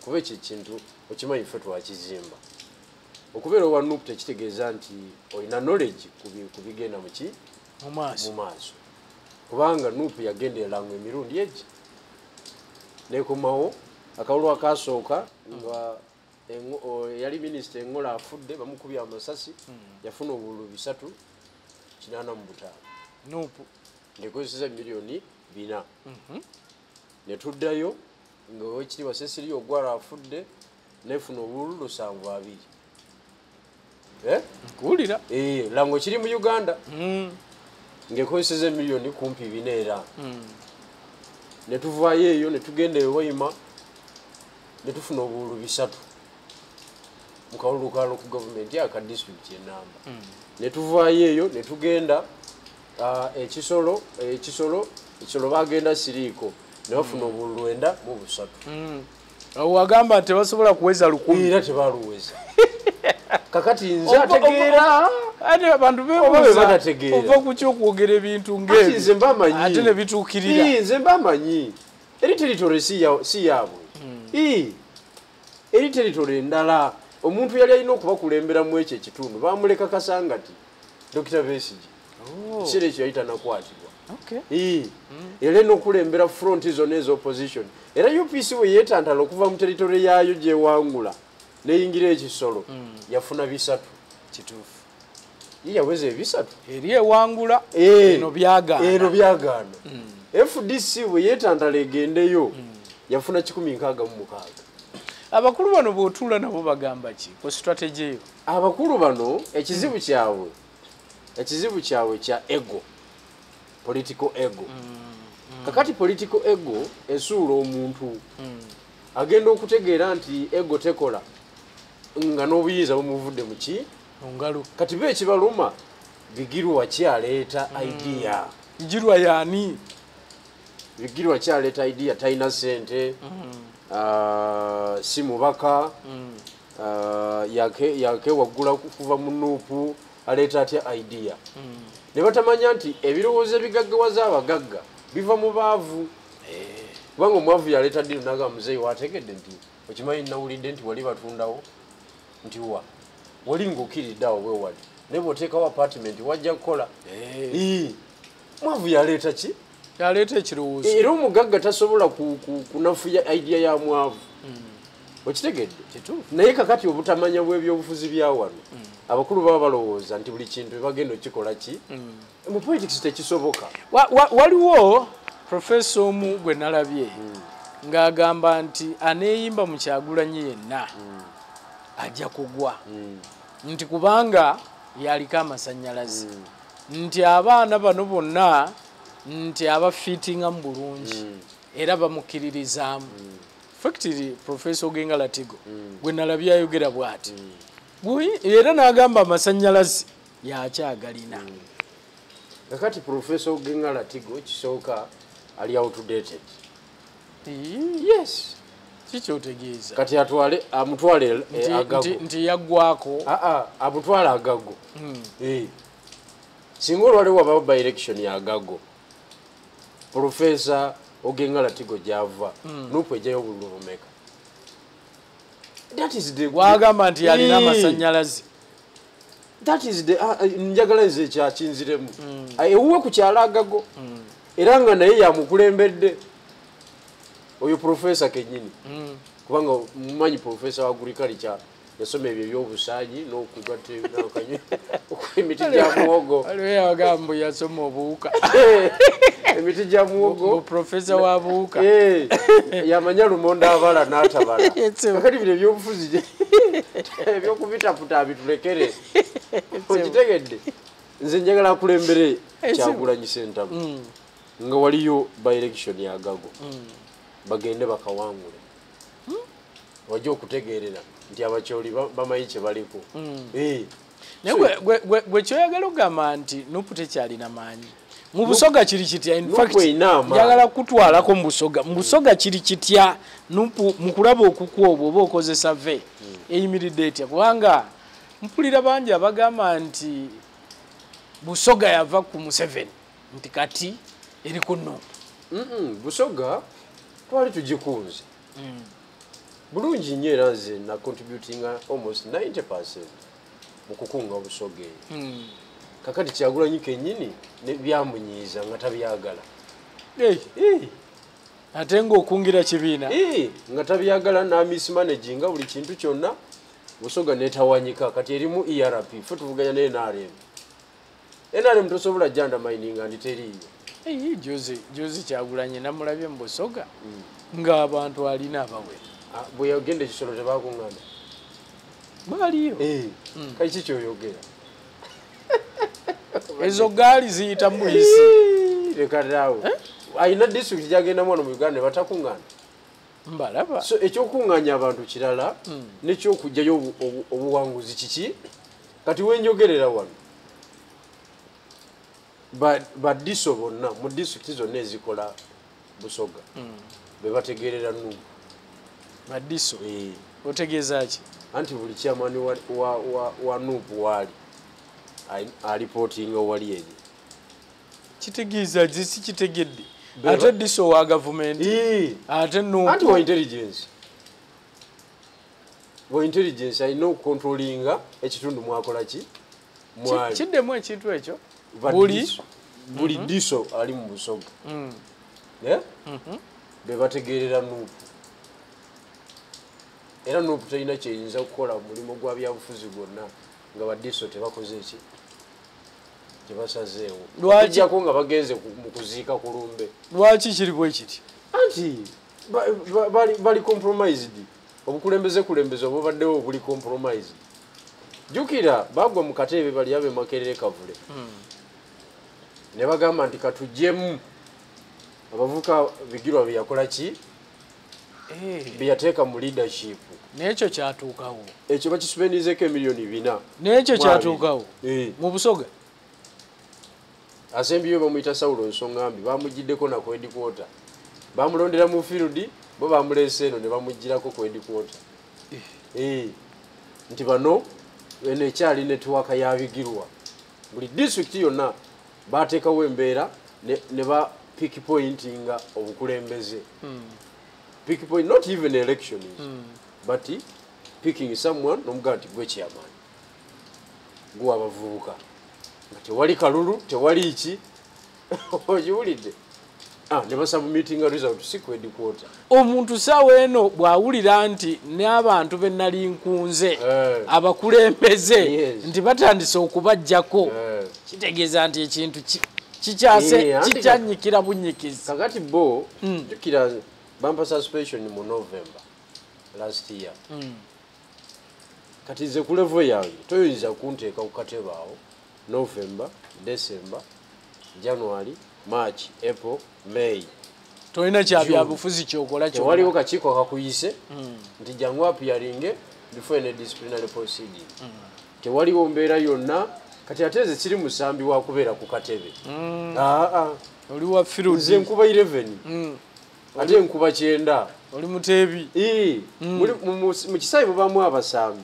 kuba ekyo ekintu okimanyi ffe twakizimba okubeera owa nuupu tekitegeeza nti olina knowledge ku bigenda mu maaso kubanga nuupu yagendereranga emirundi egi nekomawo akawulo akasooka nga yali minisita Engola afudde bamukubya amasasi yafuna obululu 385 nuupu ngekozesa miliyoni 4 netuddayo nga Oweekitiibwa Cecilia Ogwara afudde nefuna obululu 72 nkuwulira lango kiri mu Uganda ngekozesa miliyoni kumpi 4 era netuvaayo eyo netugenda ewayima netufuna obululu 3 mu kawulu ka local government aka district y'Enamba netuvaayo eyo netugenda ekisolo bagenda Siriiko nebafuna obululu 93 awo wagamba nti basobola kuweza 1,000 era tebaluweza kakati nze ategeera ate abantu bebuuza ova ku kyokwogera ebintu ng'ebyo nze mbamanyi ate ne bituukirira nze mbamanyi eri territory si yaabwe eri territory ndala omuntu yali alina okubakulembera mu ekyo ekitundu bamuleka Kasangati Dr. Besigye kiseera ekyo yali tanakwatibwa era n'okulembera front zonna ez'opposition era UPC bwe yeetantala okuva mu territory yaayo gyewangula neyingira ekisolo yafuna 3 kituufu yaweza 3 eri ewangula eno byagaana FDC bwe yeetantala egendeyo yafuna 166 abakulu bano bw'otuula nabo bagamba ki ku strategy eyo abakulu bano ekizibu kyabwe kya ego political ego kakati political ego esuula omuntu agenda okutegeera nti ego tekola nga n'obuyiiza bumuvudde mu ngalo kati be ekibaluma Bigirwa kyaleeta idea Bigirwa yaani Bigirwa kyaleeta idea talina ssente si mubaka yake waggula kuva mu nuupu aleeta atya idea ne batamanya nti ebirowoozo ebigaggawaza abagagga biva mu baavu kubanga omwavu yaleeta ddiru naga muzeeyi wategedde nti okimanyi nawulidde nti wali batundawo nti wali ng'okiridde awo bwe wali naye bw'oteekawo apartment wajja kukola mwavu yaleeta ki yaleeta ekirowoozo era omugagga tasobola kunafuya idea ya mwavu okitegedde naye kakati obutamanya bw'ebyobufuzi bya wano abakulu baba balowooza nti buli kintu bagenda okikola ki mu politics tekisoboka waliwo professor omu gwe nalabye ng'agamba nti aneeyimba mu Kyagulanyi yenna ajja kugwa nti kubanga yaliko amasannyalaze nti abaana bano bonna nti abafiitinga mu bulungi era bamukkiririzaamu factory Professor Ogenga Latigo gwe nalabye ayogera bw'ati era n'agamba amasannyalaze yakyagalina kakati Professor Ogenga Latigo kisooka ali outdated yes kikyotegeeza kati amutwale agago nti yaggwako amutwale agago singa olwaliwo wabawo by election ya agago Professor Ogenga Latigo gyava nuupu ejjayo obululu bumeka wagamba nti yalina amasannyalaze that is the njagala nze ekyakinziremu ewuwe ku kyalo agago era nga naye yamukulembedde oyo Professor kennyini kubanga mumanyi Professor wa agriculture yasoma ebyo by'obusaanyi n'okugata n'akanywe emiti gya muwogo aliwo yagambo yasoma obuwuka emiti gya muwogo profesa wa buwuka yamanya lumonda abala n'atabala kakati bino ebyobufuzi ebyokubitaputa bitulekere okitegedde nze njagala kulembere Kyagulanyi Ssentamu nga waliyo by election ya Gago bagende bakawangule wajja okutegeerera nti abakyoli bamanyi kye baliko naye gwe kyoyagala okugamba nti Nuupu tekyalina maanyi mu Busoga kiri kitya njagala kutwalako mu Busoga kiri kitya Nuupu mu kulaba okukwa obwo oba okoze survey eyimiridde etya kubanga mpulira bangi abagamba nti Busoga yava ku Museveni nti kati eri ku Nuupu Busoga twali tugikunze bulungi nnyo era nze na contributing almost 90% mu kukunga Busoga eyo kakati Kyagulanyi kennyini byamunyiiza nga tabyagala ate ng'okungira kibiina nga tabyagala n'amismanaginga buli kintu kyonna Busoga netawanyika kati erimu ERP fe tuvuganya ne NRM tosobola janda mining andi teriiyo jozi Kyagulanyi namulabye mu Busoga ng'abantu alina abawe bwe yagenda ekisolo tebakuŋŋana baaliyo kali ki kyoyogera ezo gaali ziyita muyisi lekataawo ayina disitulikiti gyagendamu wano mu Uganda ne batakuŋŋana mbalaba so ekyokuŋŋanya abantu kirala nekyokugjayo obuwanguzi kiki kati wenjogerera wano badiso bonna mu disitulikiti zonna ezikola Busoga be bategeerera Nuupu badiso otegeeza ki anti buli kyamani wa Nuupu waali alipootinga wali eri kitegeeza si kitegedde ate diso wa gavumenti ate Nuupu anti wa intelligence alina okukontrolinga ekitundu mwakola ki mwali kiddemu ekintu ekyo buli diso ali mu Busoga be bategeerera Nuupu era Nuupu talina kyeyinza okukola mulimu gwa byabufuzi gwonna nga badiso tebakoze eki tebasazeewo okujjako nga bagenze mu kuziika ku lumbe lwaki kiri bwe kiti anti bali compromised obukulembeze obubaddewo obuli compromised jjukira bagwa mu kateebe bali abe Makerere Kavule ne bagamba nti katujjemu abavuka Bigirwa bye yakola ki bye yateeka mu leadership n'ekyo kyatuukawo ekyo bakispendizeeko emiliyoni 4 n'ekyo kyatuukawo mu Busoga asembiyo bamuyita Saulo Nsongambi bamugiddeko na ku headquarter bamulondera mu field bo bamuleese eno ne bamugirako ku headquarter nti bano eno ekyali netiwaka ya Bigirwa buli district yonna bateekawo embeera ne ba pick pointinga obukulembeze pick point not even elections but picking someone nomugati gwe chairman gwa abavubuka tewali kalulu tewali iki ojiwulidde ne basaba meeting result siku headquarter omuntu sawe eno bwawulira nti n'abantu bennali nkunze abakulembeze nti batandise okubajjako kitegeeza nti ekintu kikyanyikira bunyikizi kakati bo jukira bumper suspension mu November last year kati nze ku level yange toyinza kunteeka ku katebe awo November, December, January, March, April, May toyina kyabyabufuzi kyokola kyo waliwo kakiiko kakuyise nti jangu appearing before any disciplinary proceeding tewaliwo mbeera yonna kati ateze kiri musambi wa kubeera ku katebe oli wa field nze nkuba 11 ate nkuba 9 oli muteebi mu kisaayi mubamu abasambi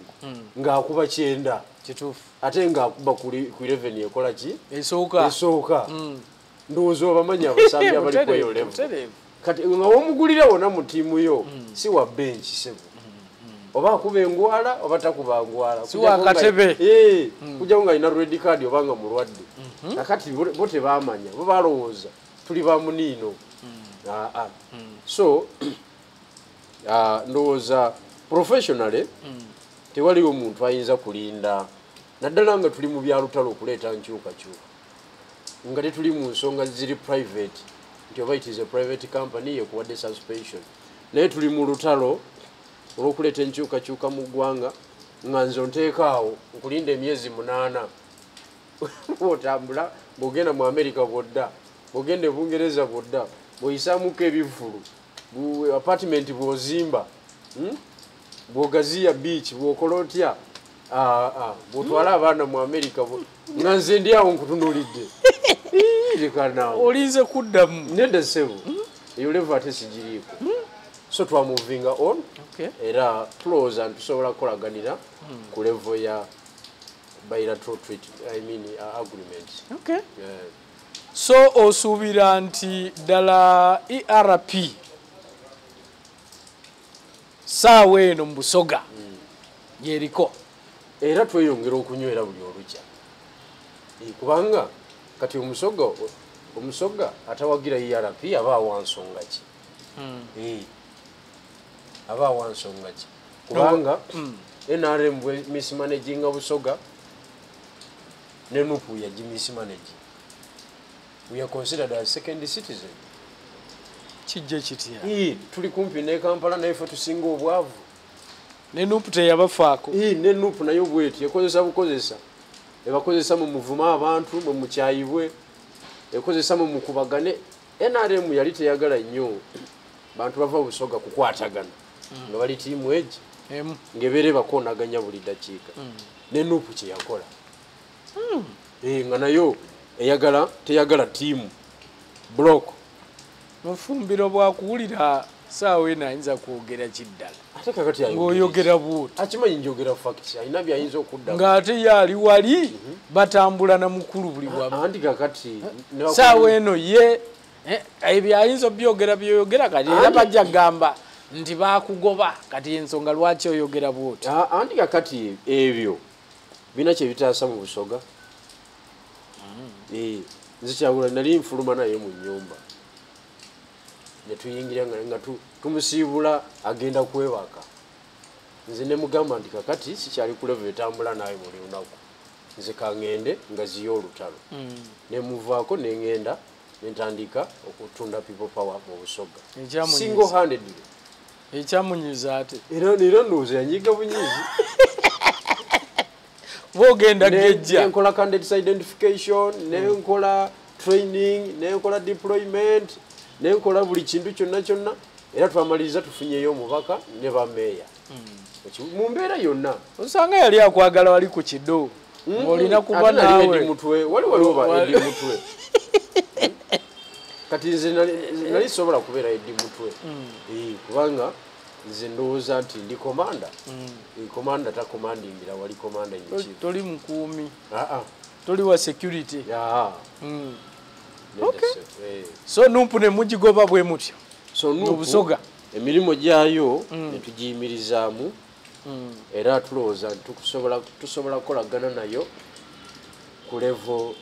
ng'akuba 9 kituufu ate ng'akuba ku 11 ekola ki esooka ndowooza obamanyi abasambi abali kweyo level kati nga womugulira wonna mu ttiimu yo si wa benchi sebo oba akuba engwala oba takuba ngwala si wa katebe kujjawo nga alina red card oba nga mulwadde nakati bo tebamanya bo balowooza tuli ba muniino so ndowooza professionally tewaliwo omuntu ayinza kulinda naddala nga tuli mu byalutalo okuleeta nkyukakyuka nga tetuli mu nsonga ziri private nti oba it is a private company yekuwadde suspension naye tuli mu lutalo olw'okuleeta enkyukakyuka mu ggwanga nga nze nteekaawo nkulinda emyezi 8 otambula bw'ogenda mu America bwodda bw'ogenda e Bungereza bwodda bw'oyisaamuko ebivulu apartment bw'ozimba bw'ogaziya beach bw'okola otya bw'otwala abaana mu America nga nze ndi awo nkutunuulidde olinze kuddamu nedda ssebo eyo levu ate sigiriiko so twamuvinga on era tulowooza ntusobola kukolaganira ku levo ya bilateral agreement. So osuubira nti ddala ERP saawa eno mu Busoga yeriko era tweyongera okunywera buli olukya kubanga kati omusoga atawagira ERP aba wansonga ki aba wansonga ki kubanga NRM bwe mismanaginga Busoga ne Nupu ya mismanage we are considered as second citizen kijje kitya tuli kumpi ne Kampala naye fe tusinga obwavu ne Nupu teyabafaako ne Nupu nayo bweti ekozesa bukozesa ebakozesa mu muvuma abantu mu mukyayibwe ekozesa mu mukubagane NRM yali teyagala nnyo bantu bava Busoga kukwatagana nga bali tiimu eji ngebere bakonaganya buli dakiika ne Nupu kye yakola nga nayo teyagala tiimu block mufumbiro bwakuwulira saawa eno ayinza kwogera kiddala ate kakati ng'oyogera buuti akimanyi njogera facts ayina byayinza okudda ng'ate yali wali batambula na mukulu buli bwamu anti kakati saawa eno ye ebyo ayinza byogera byoyogera kati era bajja gamba nti bakugoba kati ensonga lwaki oyogera buuti anti kakati ebyo bina kye bitaasa mu Busoga nze kyagula nali nfuluma naye mu nnyumba netuyingira nga tumusiibula agenda kwebaka nze ne mugamba nti kakati sikyali ku level etambula naye buli lunaku nze kangende nga ziyo olutalo ne muvaako ne ngenda nentandika okutunda people power mu Busoga single handedly ekyamunyiza ate era ndowooza yanyiga bunyizi bogenda gejja nenkola candidates identification nenkola training nenkola deployment nenkola buli kintu kyonna era twamaliriza tufunyeyo omubaka ne bameeya mu mbeera yonna osanga yali akwagala wali ku kiddo ng'olina kuba naawe mutwe waliwo edi mutwe kati nze nali sobola kubeera edi mutwe kubanga nze ndowooza nti ndi komanda komanda takomandingira wali komanda nyikivu toli mukuumi toli wa security so Nupu ne mugigoba bwe mutyo so Nupu Busoga emirimu gyayo netugiyimirizaamu era tulowooza nti tusobola kukolagana nayo ku levo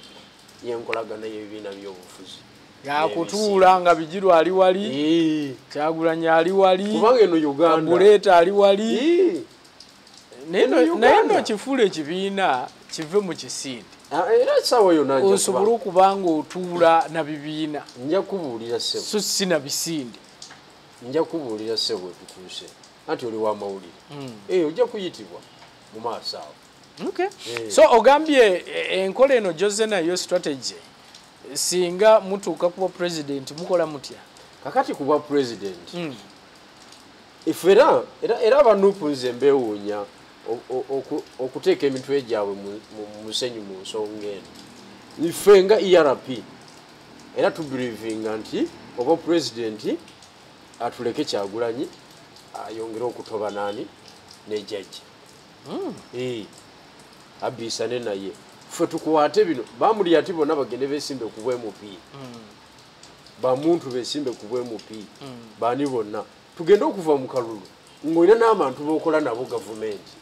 y'enkolagana y'ebibiina by'obufuzi yakutuula nga Bijirwa ali wali Kyagulanyi ali wali kubanga eno Uganda Buleeta ali wali naye no kifuula ekibiina kive mu kisinde era sawa yonna osobola okubanga otuula na bibiina nja kubuulira ssebo so si na bisinde nja kubuulira ssebo etutuuse anti oli wa mawulire ojja kuyitibwa mu maaso awo so ogambye enkola eno Jose nayo strategy singa mutuuka kuba president mukola mutya kakati kuba president ifera era abanupu nze mbeewuunya okuteeka emitwe gyabwe mu musenyu mu nsonga eno ife nga ERP era tubelivinga nti oba president atuleke Kyagulanyi ayongere okutoba nani ne judge abisane naye ffe tukwate bino bamuli ati bonna bagende besimbe ku MP bamuntu besimbe ku MP bani bonna tugende okuva mu kalulu ng'olina n'abantu b'okola nabo gavumenti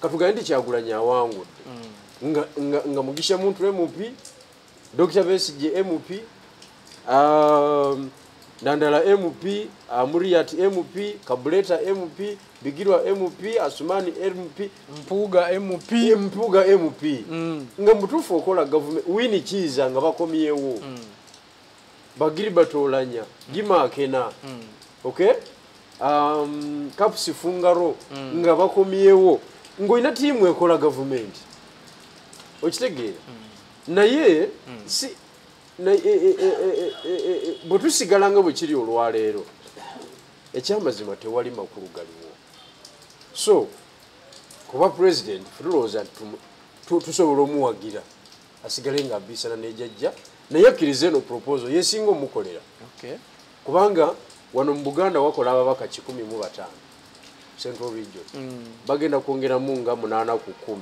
katugaye ndi Kyagulanyi awangudde nga Mugisha muntu MP Dr. Besigye MP Nandala MP, Muriat MP, Kabuleta MP, Bigirwa MP, Asumani MP, Mpuga MP. Mpuga MP. Nga mutufu okola government wini chiza nga bakomyewo. Bagiri batolanya, Gima Akena. Okay? Kapusi Fungaro nga bakomyewo. Ngoina timu ekola government. Okitegeera. Naye si bwetusigalanga bwe kiri olwaleero ekyamazima tewali makulu galiwo. So kuba president tulowooza tusobola omuwagira asigale nga abisana nejajja naye akkiriza eno proposal yesinga omukolera. Kubanga wano mu Buganda wakola ababaka 115 Central Region. Bagenda kwongeramu nga 8 ku 10.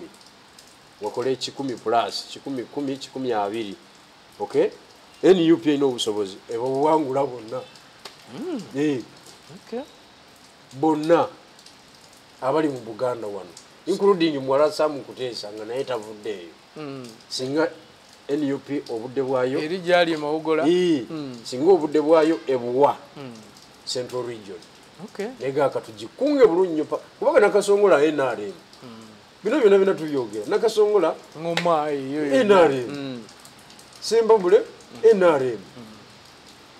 Wakole 10 plus 10 20. Okay? NUP ino obusobozi ebo buwangula bonna. Okay. Bonna abali mu Buganda wano including Mwala Sam Kuteesa nga naye tavuddeeyo. Singa NUP obudde bwayo eri gyali mawugola. Singa obudde bwayo ebuwa Central Region. Okay. Nega katujikunge bulunyo kubanga nakasongola NRM. Bino byonna tubyogera nakasongola ngoma eyo NRM. Sembabule NRM.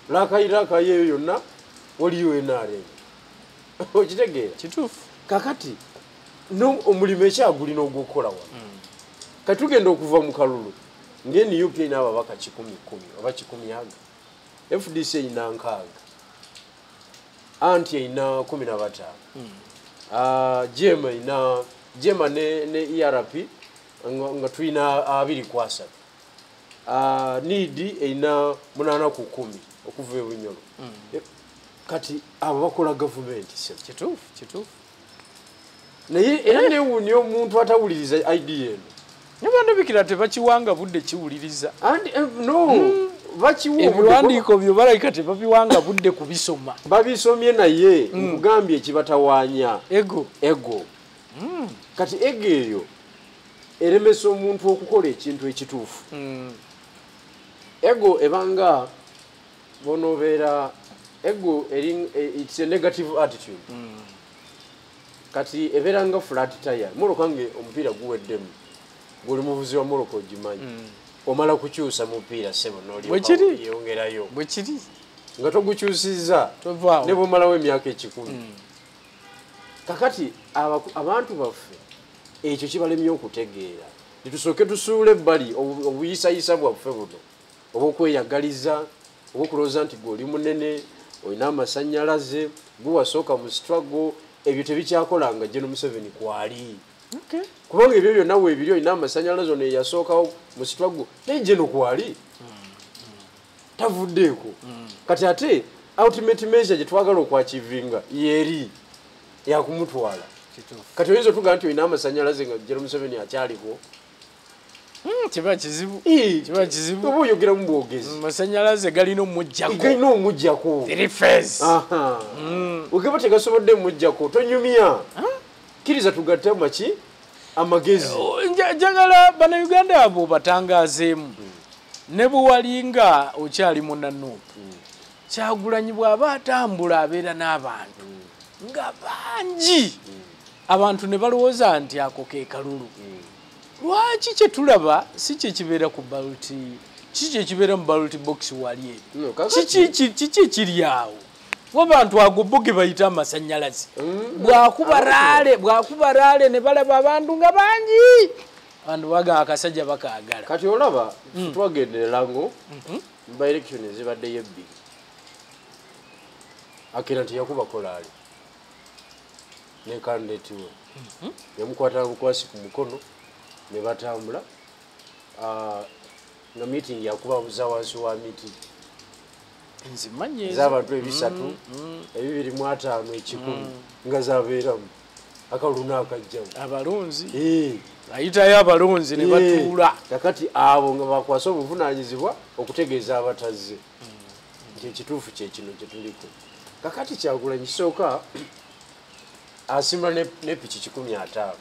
Laka yeyo yonna waliyo NRM. Okitegeera kituufu. Kakati no omulimu ekyagulina ogwokola wa. Katugenda okuva mu kalulu ngeni UP ina ababaka 10 oba 10 FDC ina 6 anti ina 15 Jema ne ERP nga tuina 2 kwasa Nidi ina 8 ku 10 okuva ebunyolo. Kati abo bakola government kituufu. Naye era newuuni omuntu atawuliriza idea eno. Nabanda bikira tebakiwanga budde kiwuliriza. No, bakiwo ebiwandiiko byo balayika tebabiwanga budde kubisoma. Babisomye naye nkugambye ekibatawaanya ego. Kati ego eyo eremesa omuntu okukola ekintu ekituufu. Ego ebanga bonobeera ego it's a negative attitude. Kati eberanga flat tire molokange omupiira guweddemu guli muvuzi wa Morocco jimanyi omala kukyusa mupiira sebo noli yongerayo bwe kiri nga togukyusiza ne bomalawo emyaka 10. Kakati abantu baffe ekyo kibalemye okutegeera nitusooke tusuule ebbali obuyisayisa bwaffe buno obwokweyagaliza obwokulowooza nti gwe oli munene olina amasannyalaze gwe wasooka mu struggle ebyo tebikyakolanga General Museveni kwali. Kubanga ebyo byonna weebiri olina amasannyalaze ono eyasookawo mu struggle naye General kwali tavuddeeko. Kati ate ultimate measure gye twagala okwakivinga yeeri yakumutwala. Kati oyinza otuga nti olina amasannyalaze nga General Museveni akyaliko. Kiba kizibu. Oba oyogera mu bwogezi. Amasannyalaze galina omujjako. Galina omujjako. 3 phase. Ogeba tegasobodde mujjako tonyumya. Kiriza tugatte maki amagezi. Njagala bannayuganda abo batangazeemu. Ne buwalinga okyali mu Nanuupu. Kyagulanyi bw'aba atambula abeera n'abantu nga bangi. Abantu ne balowooza nti ako ke kalulu. Lwaki kye tulaba si kye kibeera ku ballot, kiki kibeera mu ballot box wali kiki kiri awo wabantu ago ge bayita amasannyalaze bwakuba raale ne balaba abantu nga bangi abantu baga akasajja bakaagala. Kati olaba twagendera ngo by election ezibadde yebbi akira nti yakuba kolali ne candidate we yamukwata bukwasi ku mukono ne batambula na meeting yakuba buzawansi wa meeting nzimanye z'abantu ebisatu ebibiri mu 5 ekikumi nga zabeeramu akaluna akajjamu abalunzi ayitayo abalunzi ne batuula. Kakati abo nga bakwasa obuvunaanyizibwa okutegeeza abatazze nti ekituufu kye kino kye tuliko. Kakati Kyagulanyi kisooka asimba ne piki 15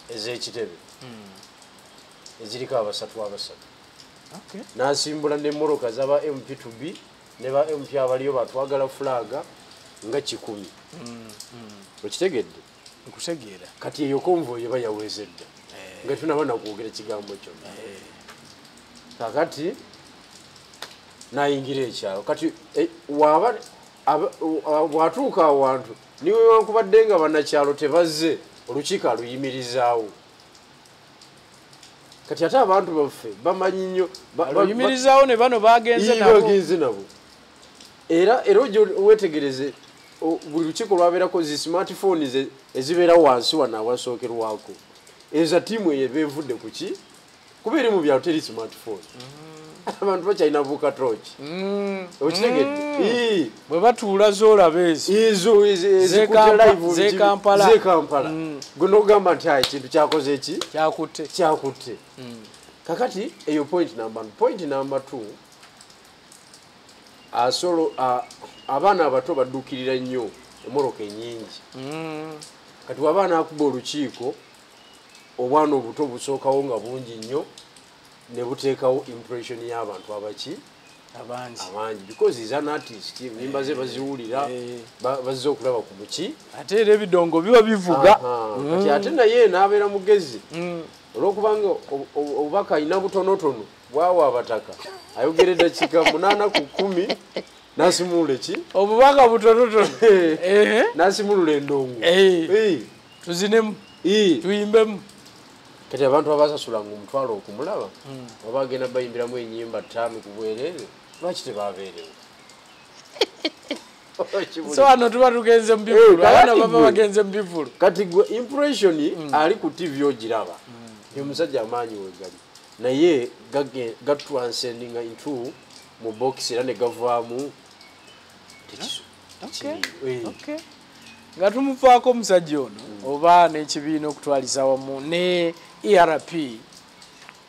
ez'ekitebe eziriko abasatu. N'asimbula ne moroka z'aba MP2B ne ba MP abaliyo batwagala flaga nga 100 okitegedde nkutegeera kati eyo konvoyi eba yawezedda nga tunabana kwogera kigambo kyo kakati nayingira ekyalo kati waba bwatuuka awantu niwe wankubadde nga bannakyalo tebazze olukiiko aluyimirizaawo kati ate abantu baffe bamanyi nnyo aluyimirizaawo ne bano bagenze nabo era ojja wetegereze buli lukiiko lwabeerako zi smartphones ezibeera wansi wano awasookerwako eza tiimu eyo ebevudde ku ki kuba eri mu byalo teri smartphone abantu bakyalina buuka tochi okitegedde bwe batuula zoolaba ezo zekampala gwe nogamba nti ekintu kyakoze eki kyakutte kakati eyo point number 1 point number 2 abaana abato baddukirira nnyo emoroka enyingi kati wabaana akuba olukiiko obwana obuto busookawo nga bungi nnyo ne buteekawo impression y'abantu abaki abangi because is an artist nimba ze baziwulira bazze okulaba ku muki ate era ebidongo biba bivuga kati ate naye n'abeera mugezi olwokubanga obubaka alina butonotono bwawa abataka ayogera eddakiika 8 ku 10 nasimulula eki obubaka butonotono nasimulula endongo tuzinemu tuyimbemu kati abantu abasasulanga omutwalo okumulaba oba bagenda bayimbiramu ennyimba 5 ku bwereere lwaki tebabeerewo so wano tuba tugenze mu bivulu abaana baba bagenze mu bivulu kati gwe impression ali ku TV ogiraba ye musajja amaanyi wegali naye gattranscendinga into mu box era ne gavaamu nga tumufaako omusajja ono oba n'ekibiina okutwaliza wamu ne ERP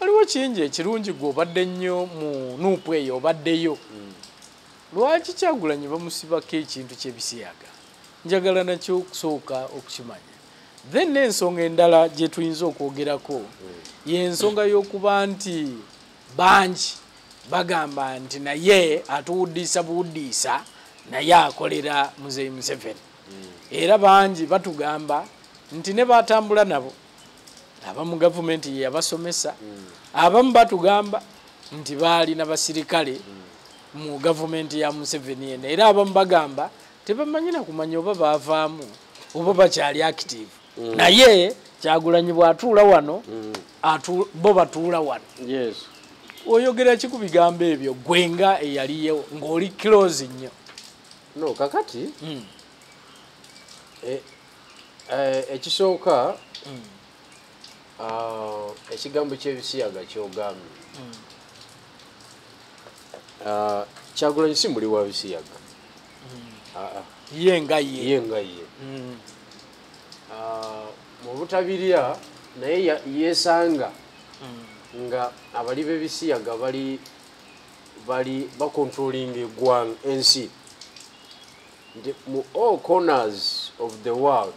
waliwo kingi ekirungi gw'obadde nnyo mu nuupu eyo obaddeyo lwaki Kyagulanyi bamusibako ekintu ky'ebisiyaga njagala nakyo okusooka okukimanya then n'ensonga endala gye tuyinza okwogerako y'ensonga y'okuba nti bangi bagamba nti naye atuwuddiisa buwuddiisa naye akolera Muzeeyi Museveni era bangi batugamba nti ne batambula nabo abamu gavumenti ye yabasomesa abamu batugamba nti baali n'abasirikale mu gavumenti ya Museveni eno era abamu bagamba tebamanyi na kumanya oba baavaamu oba bakyali active naye Kyagulanyi bw'atuula wano bo batuula wano oyogera ki ku bigambo ebyo gwenga eyaliyo ng'oli close nnyo no kakati ekisooka ekigambo ky'ebisiyaga kyogambye Kyagulanyi si muli wa bisiyaga ye nga ye mu butabirya naye yeesanga nga abali b'ebisiyaga bali bacontrolling eggwanga ensi nti mu all corners of the world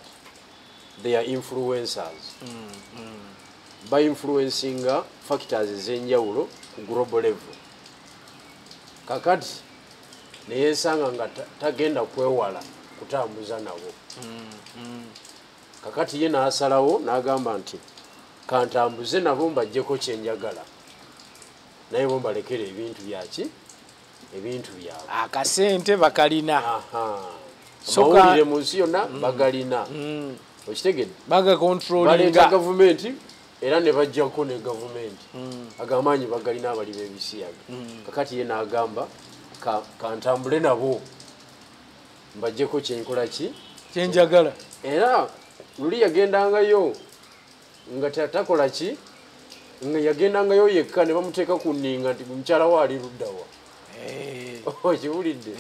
they are influencers by influencing factors ez'enjawulo ku global level kakati neyeesanga nga tagenda kwewala kutambuza nabo kakati ye n'asalawo n'agamba nti kantambuze nabo mbajjeko kyenjagala naye bo mbalekera ebintu byaki ebintu byabwe akasente bakalina amawulire mu nsi yonna bagalina okitegedde baleeta gavumenti era ne bajjako ne gavumenti agamaanyi bagalina abali b'ebisiyaga kakati ye n'agamba kantambule nabo mbajjeko kyenkola ki kyenjagala era luli yagendangayo nga tatakola ki nga yagendangayo yekka ne bamuteeka ku nninga nti mukyala we ali luddawa okiwulidde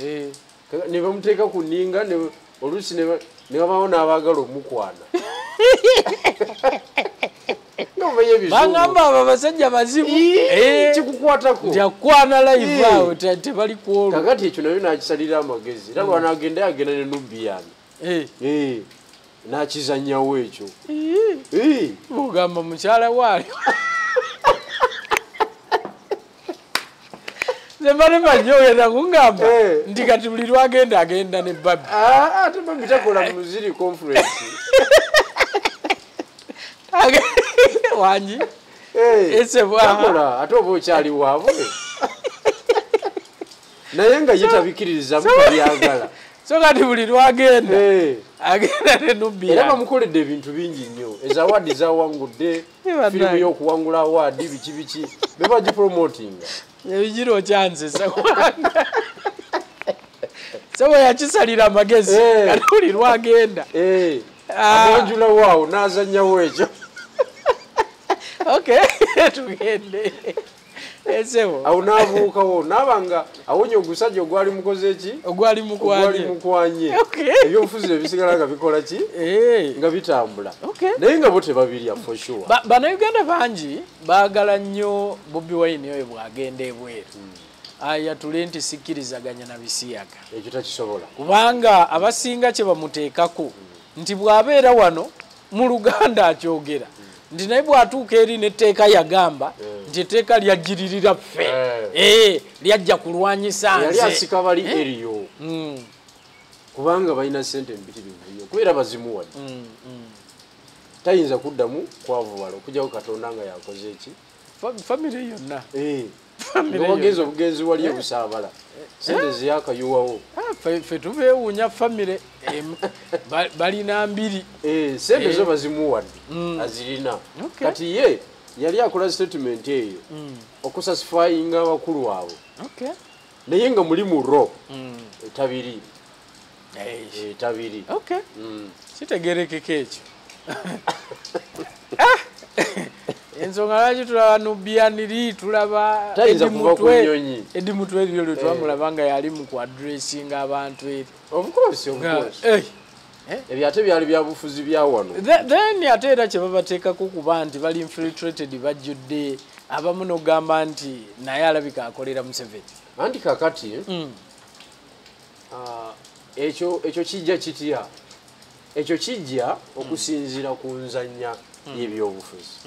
ne bamuteeka ku nninga oluusi ne babawo n'abaagala omukwana bangamba abo abasajja bazibu kikukwatako nti akwana live awo tebali kwolwo kakati ekyo nayo nakisalira amagezi era lwana agenda ne Nubian nakizannyawo ekyo ogamba mukyala waali Zembale banyoyera kungamba ndi kati buli lwagenda ne Babi. Ate Babi takola muziri conference. Wanji. Ese bwa ate obo kyali waabwe. Naye nga yetabikiririza mu byagala. So kati buli lwagenda. Agenda ne Nubia. Era bamukoledde ebintu bingi nnyo. Eza award zawangudde, filimu y'okuwangula award biki beba promoting. Ebijiro chance sakwanga. So yakisalira amagezi kati buli lwagenda. Abonjula waawo n'azannyawo ekyo. Okay, tugende. Esewo. Awo n'abuukawo n'abanga awonye ogusajja ogwali mukoze eki? Ogwali mukwanye. Ebyobufuzi ebisigala nga bikola ki? Nga bitambula. Naye nga bo tebabirya for sure. Bano Uganda bangi baagala nnyo Bobi Wine oyo bw'agenda ebweru. Ayatule nti sikkirizaganya na bisiyaga. Ekyo takisobola. Kubanga abasinga kye bamuteekako nti bw'abeera wano mu Luganda akyogera. Ndi naye bw'atuuka eri n'etteeka yagamba nti etteeka lyajjiririra ffe. Lyajja kulwanyisa nze. Yali asika bali eriyo. Kubanga balina ssente mpitirivu nnyo. Kubeera bazimu wali. Tayinza kuddamu kwavuwala okujjawo Katonda nga yakoze eki? Famire yonna. Obugenzi obugenzi wali obusaabala. Sente ziyakayuwawo. Ffe tubeewuunya famire balina mbiri. Sente zo bazimuwadde azirina. Kati ye yali akola statement eyo okusasifyinga abakulu abo. Naye nga muli mu ro tabiri. Tabiri. Kitegerekeka ekyo. Ensonga lwaki tulaba Nubianiri tulaba Edi Mutwe eryo lwe twamulaba nga yali mu kuadressinga abantu eri. Of course. Ebyo ate byali bya bufuzi bya wano. Then ate era kye babateekako kuba nti bali infiltrated bajjudde abamu n'ogamba nti naye alabika akolera Museveni. Anti kakati ekyo kijja kitya? Ekyo kijja okusinziira ku nzannya y'ebyobufuzi.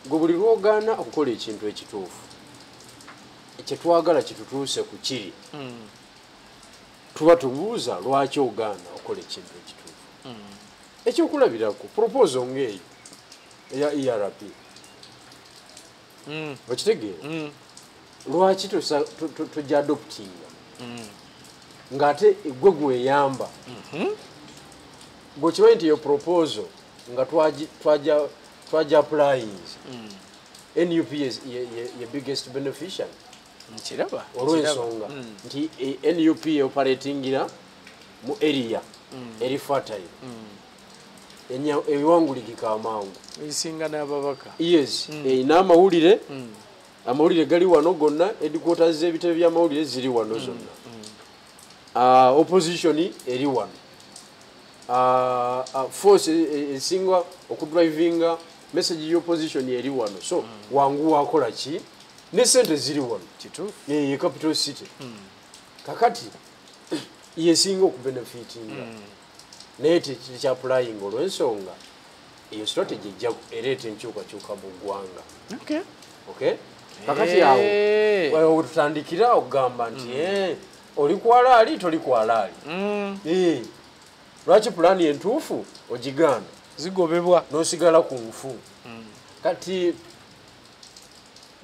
Gwe buli lwogaana okukola ekintu ekituufu kye twagala kitutuuse ku kiri tuba tubuuza lwaki ogaana okukola ekintu ekituufu. Ekyokulabirako proposal ng'eyo eya ERP okitegeera lwaki tojja adoptinga ng'ate gwe gweyamba gwekimanyi nti eyo proposal nga twaja applyings NUP ye biggest beneficiary. Nkiraba olw'ensonga nti NUP operatingira mu area eri fertile ebiwanguligika amangu ebisinga n'ababaka. Yes, n'amawulire amawulire gali wano gonna, headquarters z'ebitebe by'amawulire ziri wano zonna. Opposition eri wano. Force esinga okudrivinga message y'opposition eri wano. So wangu wakola ki? Ne sente ziri wano. Kituufu. Ye capital city. Kakati yesinga okubenefitinga. Naye tekya applying olw'ensonga eyo strategy ejja ereeta enkyukakyuka mu ggwanga. Okay? Kakati awo tutandikira okugamba nti oli kwalaali toli kwalaali. Lwaki pulaani entuufu ogigaana zigobebwa n'osigala ku nfu. Kati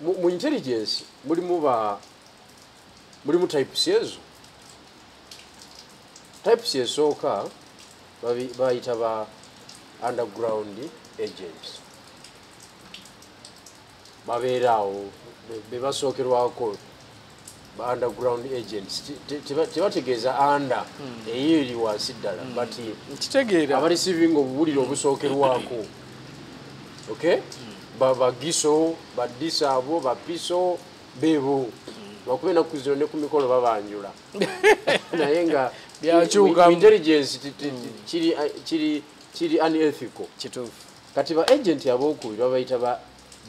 mu intelligence mulimu types ezo. Types esooka bayita ba underground agents. Babeeraawo bebasookerwako ba underground agents tebategeeza under eyo eri wansi ddala but kitegeera abarisivinga obuwulire obusookerwako. Okay? Bagiso badisa abo bapiso bebo bakube na kuziro ne ku mikolo babanjula naye nga byakyuka intelligence kiri unethical. Kituufu. Kati ba agent ab'okubiri babayita ba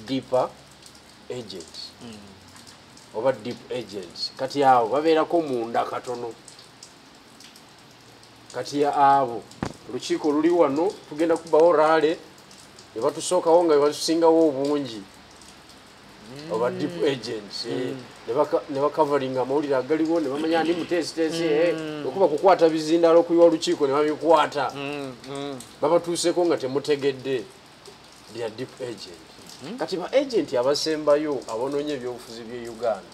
deeper agents oba deep agents. Kati abo babeerako munda katono. Kati abo olukiiko luli wano tugenda kubawo raale ne batusookawo nga batusingawo obungi oba deep agents ne bakavaringa amawulire agaliwo ne bamanya ndi mutesitesi okuba kukwata bizindalo okuyiwa olukiiko ne babikwata babatuuseko nga temutegedde bya deep agent kati ba agent abasembayo abonoonye ebyobufuzi bye Uganda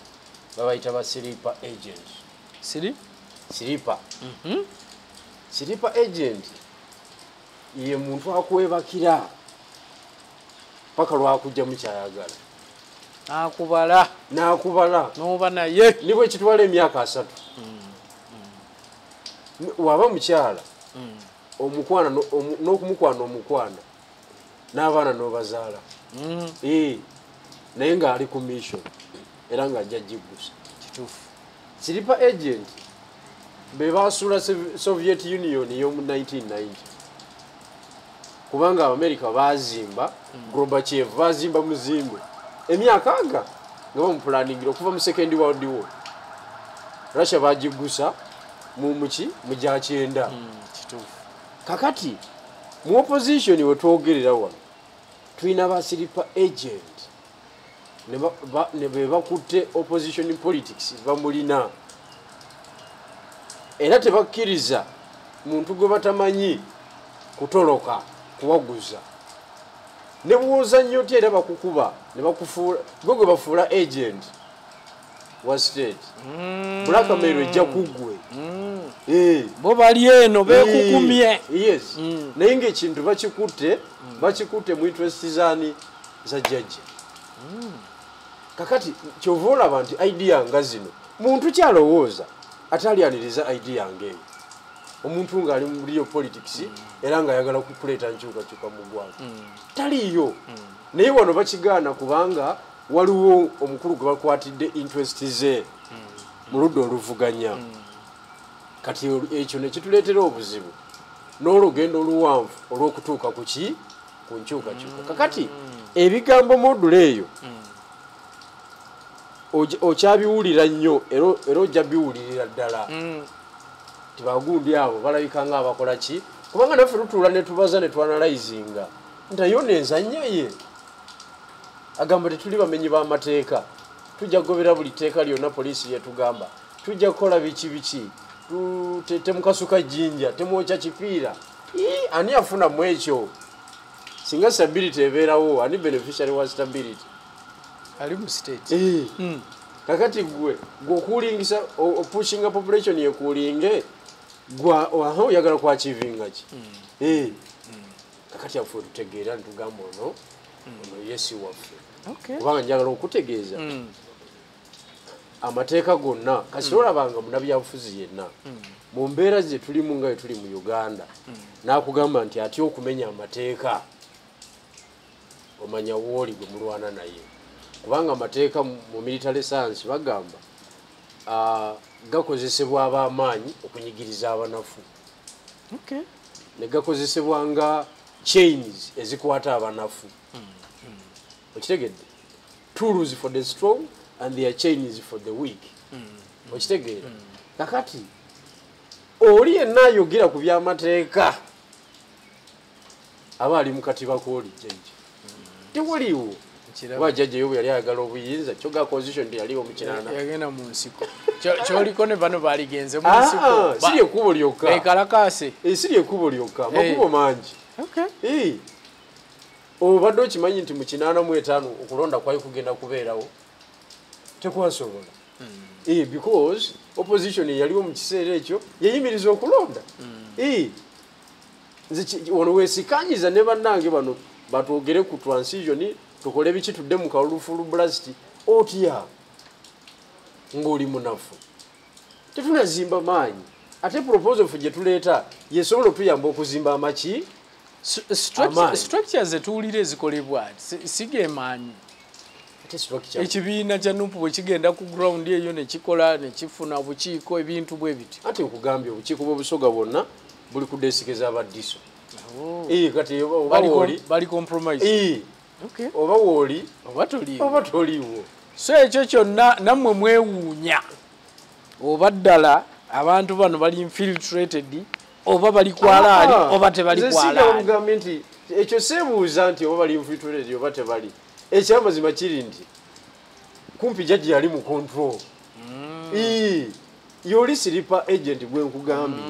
babayita ba sleeper agent sleeper agent ye muntu akwebakira paka lwakujja mukyayagala nakubala noba naye nibwe kitwala emyaka 3 waba mukyala omukwana n'okumukwana omukwana n'abaana n'obazaala naye nga ali ku mission era nga ajja jigusa kituufu sleeper agent be basula Soviet Union y'omu 1990 kubanga America bazimba Gorbachev bazimba muzimbe emyaka nga bamupulaningira okuva mu Second World War Russia bagigusa mu gya 9 kakati mu opposition we twogerera wano tulina ba sleeper agent ne bakutte opposition politics bamulina era tebakkiriza muntu gwe batamanyi kutoloka kuwaguza ne buuza nnyo ti era bakukuba ne bakufuula gwe bafuula agent wa state blackmail ejja kuggwe bo bali eno bekukumye yes naye ng'ekintu bakikutte mu interest zani za jjajja kakati kyova olaba nti idea nga zino muntu kyalowooza atalyaniriza idea ngeyo omuntu ng'ali mu real politics era ng'ayagala kukuleeta nkyukakyuka mu ggwanga taliyo naye wano bakigaana kubanga waliwo omukulu gwe bakwatidde interest ze mu ludda oluvuganya kati ekyo ne kituleetera obuzibu n'olugendo oluwanvu olw'okutuuka ku nkyukakyuka kakati ebigambo module eyo okyabiwulira nnyo era ojja biwulirira ddala tibagundi abo balabika nga abakola ki kubanga naffe tutuula ne tubaza ne twanalizinga ntayo nenzanya ye agamba tetuli bamenyi b'amateeka tujja kugobera buli tteeka lyonna poliisi lyetugamba tujja kukola biki temukasuka jjinja temwokya kipiira ani afunamu ekyo singa stability ebeerawo ani beneficiary wa stability ali mu state kakati gwe okuulingisa opushinga population yekuulinge gwa oyagala kwachivinga ki kakati afu tutegeera ntugamba ono yesi waffe kubanga njagala okutegeeza amateeka gonna kasi olabanga munabyabufuzi yenna mu mbeera ze tulimu nga tuli mu Uganda n'akugamba nti atya okumenya amateeka omanya wooli gwe mulwana naye kubanga amateeka mu military science bagamba gakozesebwa ab'amaanyi okunyigiriza abanafu ne gakozesebwa nga chains ezikwata abanafu okitegedde tools for the strong and their chains for the weak okitegedde kakati oli yenna ayogera ku by'amateeka aba ali mu katiba k'olijjajja tewaliwo wajjajjayo bwe yali ayagala obuyinza kyoga position yaliwo mu kinana yagenda mu nsiko kyoliko ne bano baligenze mu nsiko siri ekubo lyokka ekalakase siri ekubo lyokka makubo mangi obadde okimanyi nti mu 85 okulonda kwali kugenda kubeerawo tekwasobola because opposition yaliwo mu kiseera ekyo yayimiriza okulonda wano weesikanyiza ne bannange bano batwogere ku transition tukole biki tudde mu kalufulu blast otya ng'oli munafu tetunazimba maanyi ate proposal ffe tuleeta yesobola okuyamba okuzimba amaki structures etuwulire ezikolebwa sigemaanyi ekibiina kya nupu bwe kigenda ku ground eyo nekikola nekifuna bukiiko ebintu bwe biti ate nkugambye obukiiko bw'obusoga bwonna buli ku desikeza abaddiso kati bali compromise oba wooli oba toliiwo so ekyo kyonna nammwe mwewuunya oba ddala abantu bano bali infiltrated oba bali kwalaali oba tebali kwalaali nti ekyo seebuuza nti oba bali infiltrated oba tebali ekyamazima kiri nti kumpi jaji yali mu control yoli silipa agent gwe nkugambye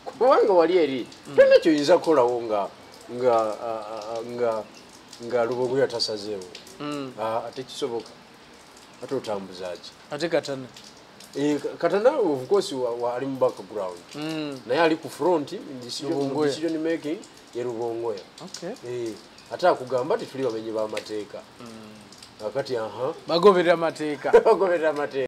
kubanga wali eri tena kyoyinza kukolawo nga Lubongo yatasazeewo ate kisoboka ate otambuzaki ate Katana Katana of course ali mu background naye ali ku front decision making ye Lubongoya ate akugamba ati tuli bamenyi b'amateeka akati bagoberera amateeka